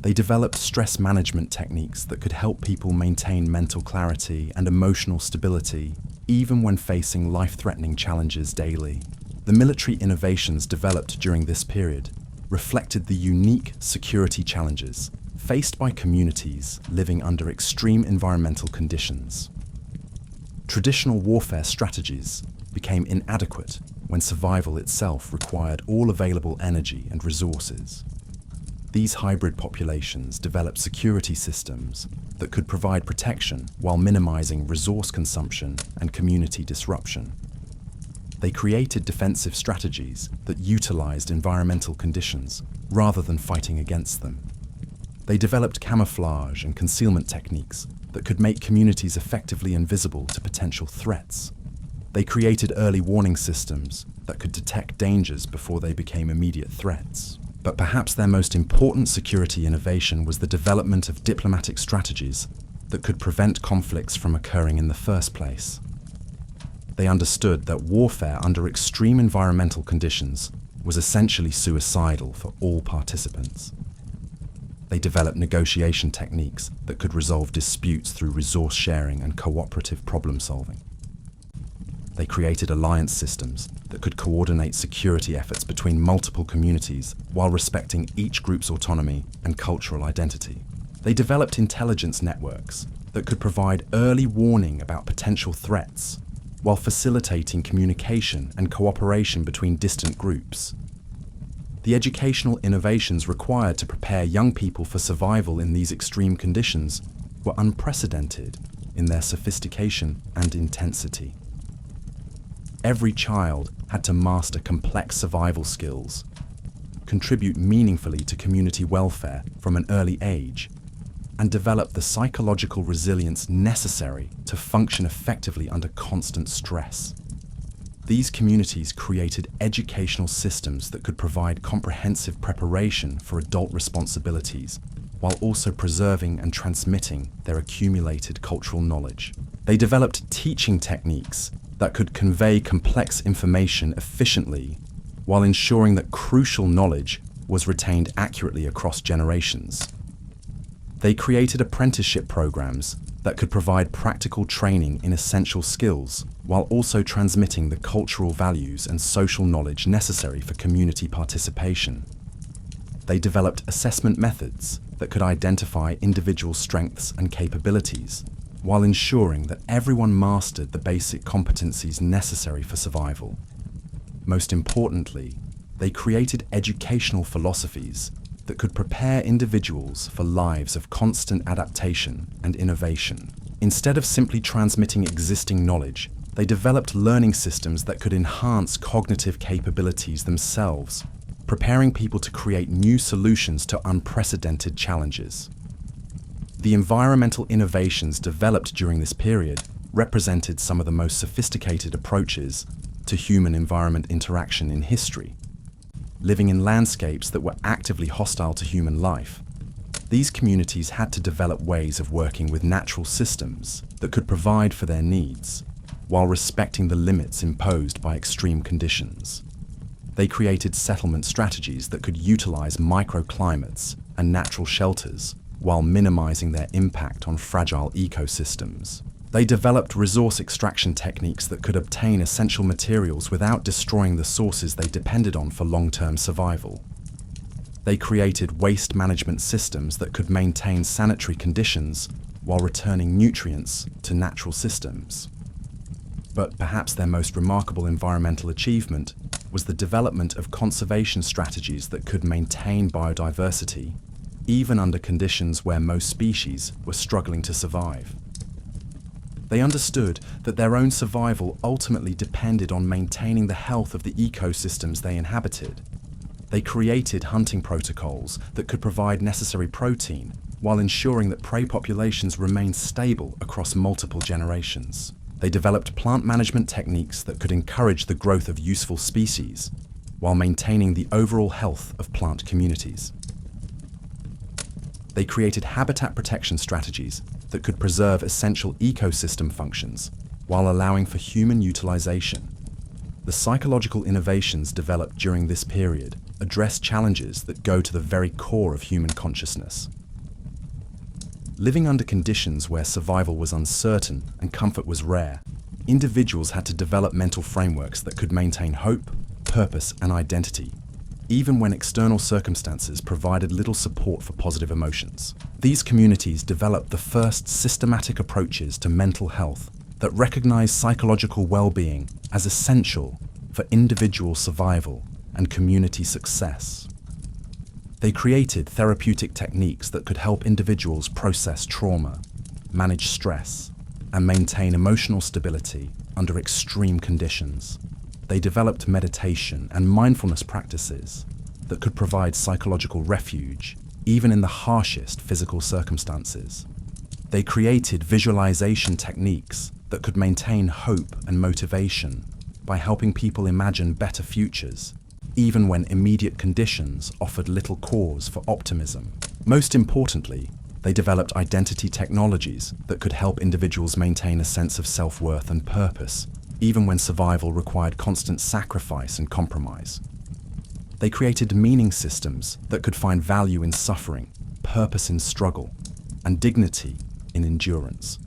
They developed stress management techniques that could help people maintain mental clarity and emotional stability, even when facing life-threatening challenges daily. The military innovations developed during this period reflected the unique security challenges faced by communities living under extreme environmental conditions. Traditional warfare strategies became inadequate when survival itself required all available energy and resources. These hybrid populations developed security systems that could provide protection while minimizing resource consumption and community disruption. They created defensive strategies that utilized environmental conditions rather than fighting against them. They developed camouflage and concealment techniques that could make communities effectively invisible to potential threats. They created early warning systems that could detect dangers before they became immediate threats. But perhaps their most important security innovation was the development of diplomatic strategies that could prevent conflicts from occurring in the first place. They understood that warfare under extreme environmental conditions was essentially suicidal for all participants. They developed negotiation techniques that could resolve disputes through resource sharing and cooperative problem solving. They created alliance systems that could coordinate security efforts between multiple communities while respecting each group's autonomy and cultural identity. They developed intelligence networks that could provide early warning about potential threats while facilitating communication and cooperation between distant groups. The educational innovations required to prepare young people for survival in these extreme conditions were unprecedented in their sophistication and intensity. Every child had to master complex survival skills, contribute meaningfully to community welfare from an early age, and develop the psychological resilience necessary to function effectively under constant stress. These communities created educational systems that could provide comprehensive preparation for adult responsibilities, while also preserving and transmitting their accumulated cultural knowledge. They developed teaching techniques that could convey complex information efficiently, while ensuring that crucial knowledge was retained accurately across generations. They created apprenticeship programs that could provide practical training in essential skills, while also transmitting the cultural values and social knowledge necessary for community participation. They developed assessment methods that could identify individual strengths and capabilities, while ensuring that everyone mastered the basic competencies necessary for survival. Most importantly, they created educational philosophies that could prepare individuals for lives of constant adaptation and innovation. Instead of simply transmitting existing knowledge, they developed learning systems that could enhance cognitive capabilities themselves, preparing people to create new solutions to unprecedented challenges. The environmental innovations developed during this period represented some of the most sophisticated approaches to human-environment interaction in history. Living in landscapes that were actively hostile to human life, these communities had to develop ways of working with natural systems that could provide for their needs, while respecting the limits imposed by extreme conditions. They created settlement strategies that could utilize microclimates and natural shelters while minimizing their impact on fragile ecosystems. They developed resource extraction techniques that could obtain essential materials without destroying the sources they depended on for long-term survival. They created waste management systems that could maintain sanitary conditions while returning nutrients to natural systems. But perhaps their most remarkable environmental achievement was the development of conservation strategies that could maintain biodiversity, even under conditions where most species were struggling to survive. They understood that their own survival ultimately depended on maintaining the health of the ecosystems they inhabited. They created hunting protocols that could provide necessary protein while ensuring that prey populations remained stable across multiple generations. They developed plant management techniques that could encourage the growth of useful species while maintaining the overall health of plant communities. They created habitat protection strategies that could preserve essential ecosystem functions while allowing for human utilization. The psychological innovations developed during this period address challenges that go to the very core of human consciousness. Living under conditions where survival was uncertain and comfort was rare, individuals had to develop mental frameworks that could maintain hope, purpose, and identity, even when external circumstances provided little support for positive emotions. These communities developed the first systematic approaches to mental health that recognize psychological well-being as essential for individual survival and community success. They created therapeutic techniques that could help individuals process trauma, manage stress, and maintain emotional stability under extreme conditions. They developed meditation and mindfulness practices that could provide psychological refuge, even in the harshest physical circumstances. They created visualization techniques that could maintain hope and motivation by helping people imagine better futures, even when immediate conditions offered little cause for optimism. Most importantly, they developed identity technologies that could help individuals maintain a sense of self-worth and purpose, even when survival required constant sacrifice and compromise. They created meaning systems that could find value in suffering, purpose in struggle, and dignity in endurance.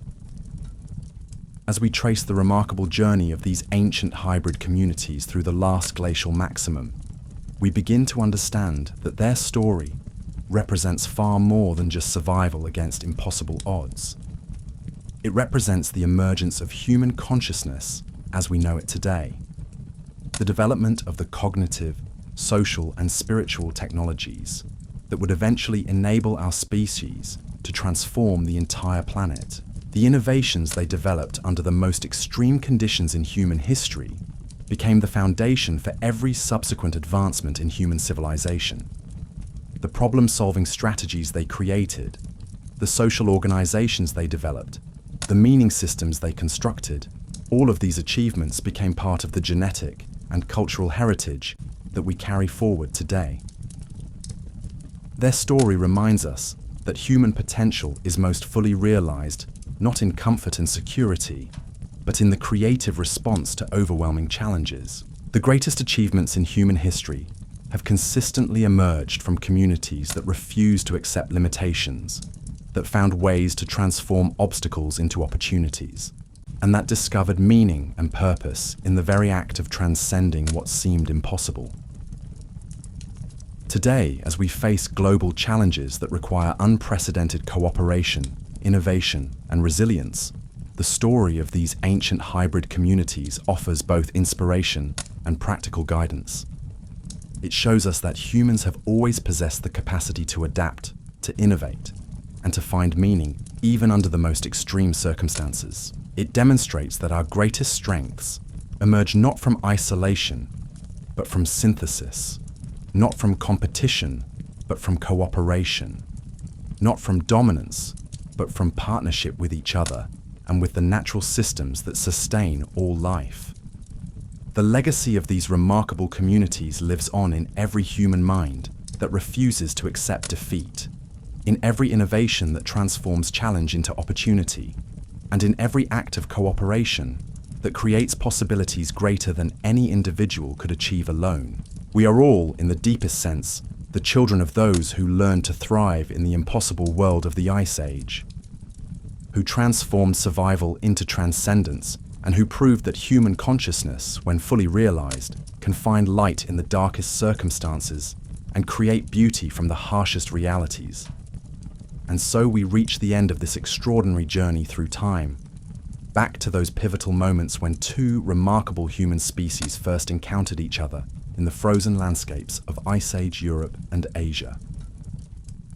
As we trace the remarkable journey of these ancient hybrid communities through the last glacial maximum, we begin to understand that their story represents far more than just survival against impossible odds. It represents the emergence of human consciousness as we know it today, the development of the cognitive, social, and spiritual technologies that would eventually enable our species to transform the entire planet. The innovations they developed under the most extreme conditions in human history became the foundation for every subsequent advancement in human civilization. The problem-solving strategies they created, the social organizations they developed, the meaning systems they constructed, all of these achievements became part of the genetic and cultural heritage that we carry forward today. Their story reminds us that human potential is most fully realized not in comfort and security, but in the creative response to overwhelming challenges. The greatest achievements in human history have consistently emerged from communities that refused to accept limitations, that found ways to transform obstacles into opportunities, and that discovered meaning and purpose in the very act of transcending what seemed impossible. Today, as we face global challenges that require unprecedented cooperation, innovation, and resilience, the story of these ancient hybrid communities offers both inspiration and practical guidance. It shows us that humans have always possessed the capacity to adapt, to innovate, and to find meaning even under the most extreme circumstances. It demonstrates that our greatest strengths emerge not from isolation, but from synthesis, not from competition, but from cooperation, not from dominance, but from partnership with each other and with the natural systems that sustain all life. The legacy of these remarkable communities lives on in every human mind that refuses to accept defeat, in every innovation that transforms challenge into opportunity, and in every act of cooperation that creates possibilities greater than any individual could achieve alone. We are all, in the deepest sense, the children of those who learned to thrive in the impossible world of the Ice Age, who transformed survival into transcendence, and who proved that human consciousness, when fully realized, can find light in the darkest circumstances and create beauty from the harshest realities. And so we reach the end of this extraordinary journey through time, back to those pivotal moments when two remarkable human species first encountered each other in the frozen landscapes of Ice Age Europe and Asia.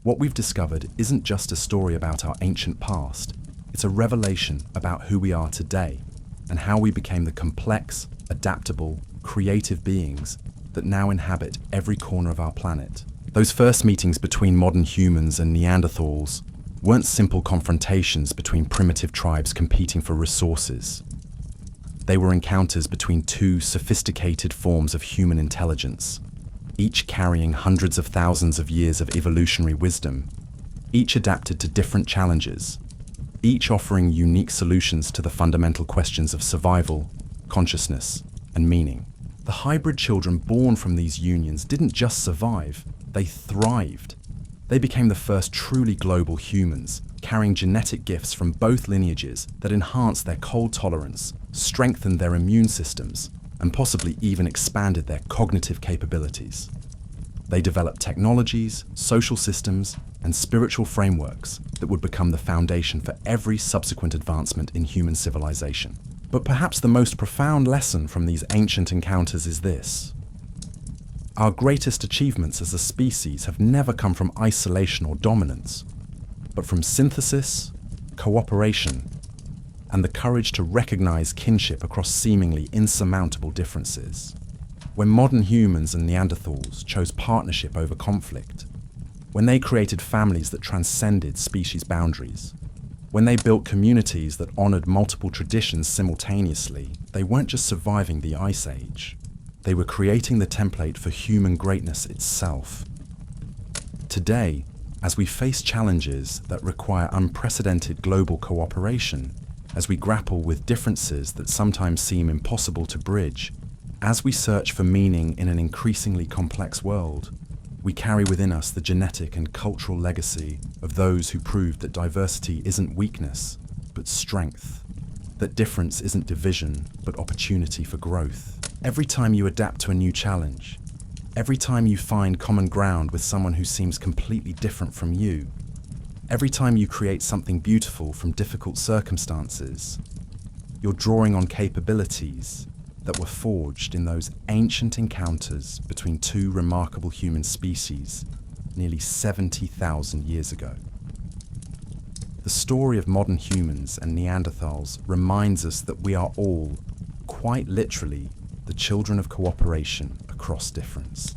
What we've discovered isn't just a story about our ancient past, it's a revelation about who we are today and how we became the complex, adaptable, creative beings that now inhabit every corner of our planet. Those first meetings between modern humans and Neanderthals weren't simple confrontations between primitive tribes competing for resources. They were encounters between two sophisticated forms of human intelligence, each carrying hundreds of thousands of years of evolutionary wisdom, each adapted to different challenges, each offering unique solutions to the fundamental questions of survival, consciousness, and meaning. The hybrid children born from these unions didn't just survive, they thrived. They became the first truly global humans, carrying genetic gifts from both lineages that enhanced their cold tolerance, strengthened their immune systems, and possibly even expanded their cognitive capabilities. They developed technologies, social systems, and spiritual frameworks that would become the foundation for every subsequent advancement in human civilization. But perhaps the most profound lesson from these ancient encounters is this: our greatest achievements as a species have never come from isolation or dominance, but from synthesis, cooperation, and the courage to recognize kinship across seemingly insurmountable differences. When modern humans and Neanderthals chose partnership over conflict, when they created families that transcended species boundaries, when they built communities that honored multiple traditions simultaneously, they weren't just surviving the Ice Age. They were creating the template for human greatness itself. Today, as we face challenges that require unprecedented global cooperation, as we grapple with differences that sometimes seem impossible to bridge, as we search for meaning in an increasingly complex world, we carry within us the genetic and cultural legacy of those who proved that diversity isn't weakness, but strength, that difference isn't division, but opportunity for growth. Every time you adapt to a new challenge, every time you find common ground with someone who seems completely different from you, every time you create something beautiful from difficult circumstances, you're drawing on capabilities that were forged in those ancient encounters between two remarkable human species nearly 70,000 years ago. The story of modern humans and Neanderthals reminds us that we are all, quite literally, the children of cooperation across difference.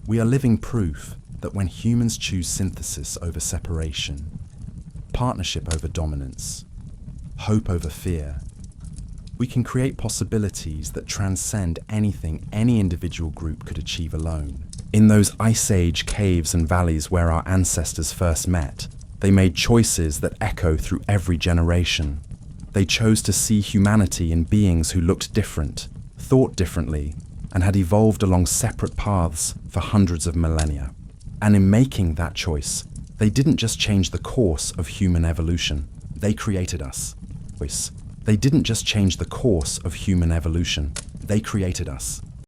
We are living proof that when humans choose synthesis over separation, partnership over dominance, hope over fear, we can create possibilities that transcend anything any individual group could achieve alone. In those Ice Age caves and valleys where our ancestors first met, they made choices that echo through every generation. They chose to see humanity in beings who looked different, thought differently, and had evolved along separate paths for hundreds of millennia. And in making that choice, they didn't just change the course of human evolution, they created us. They didn't just change the course of human evolution, they created us.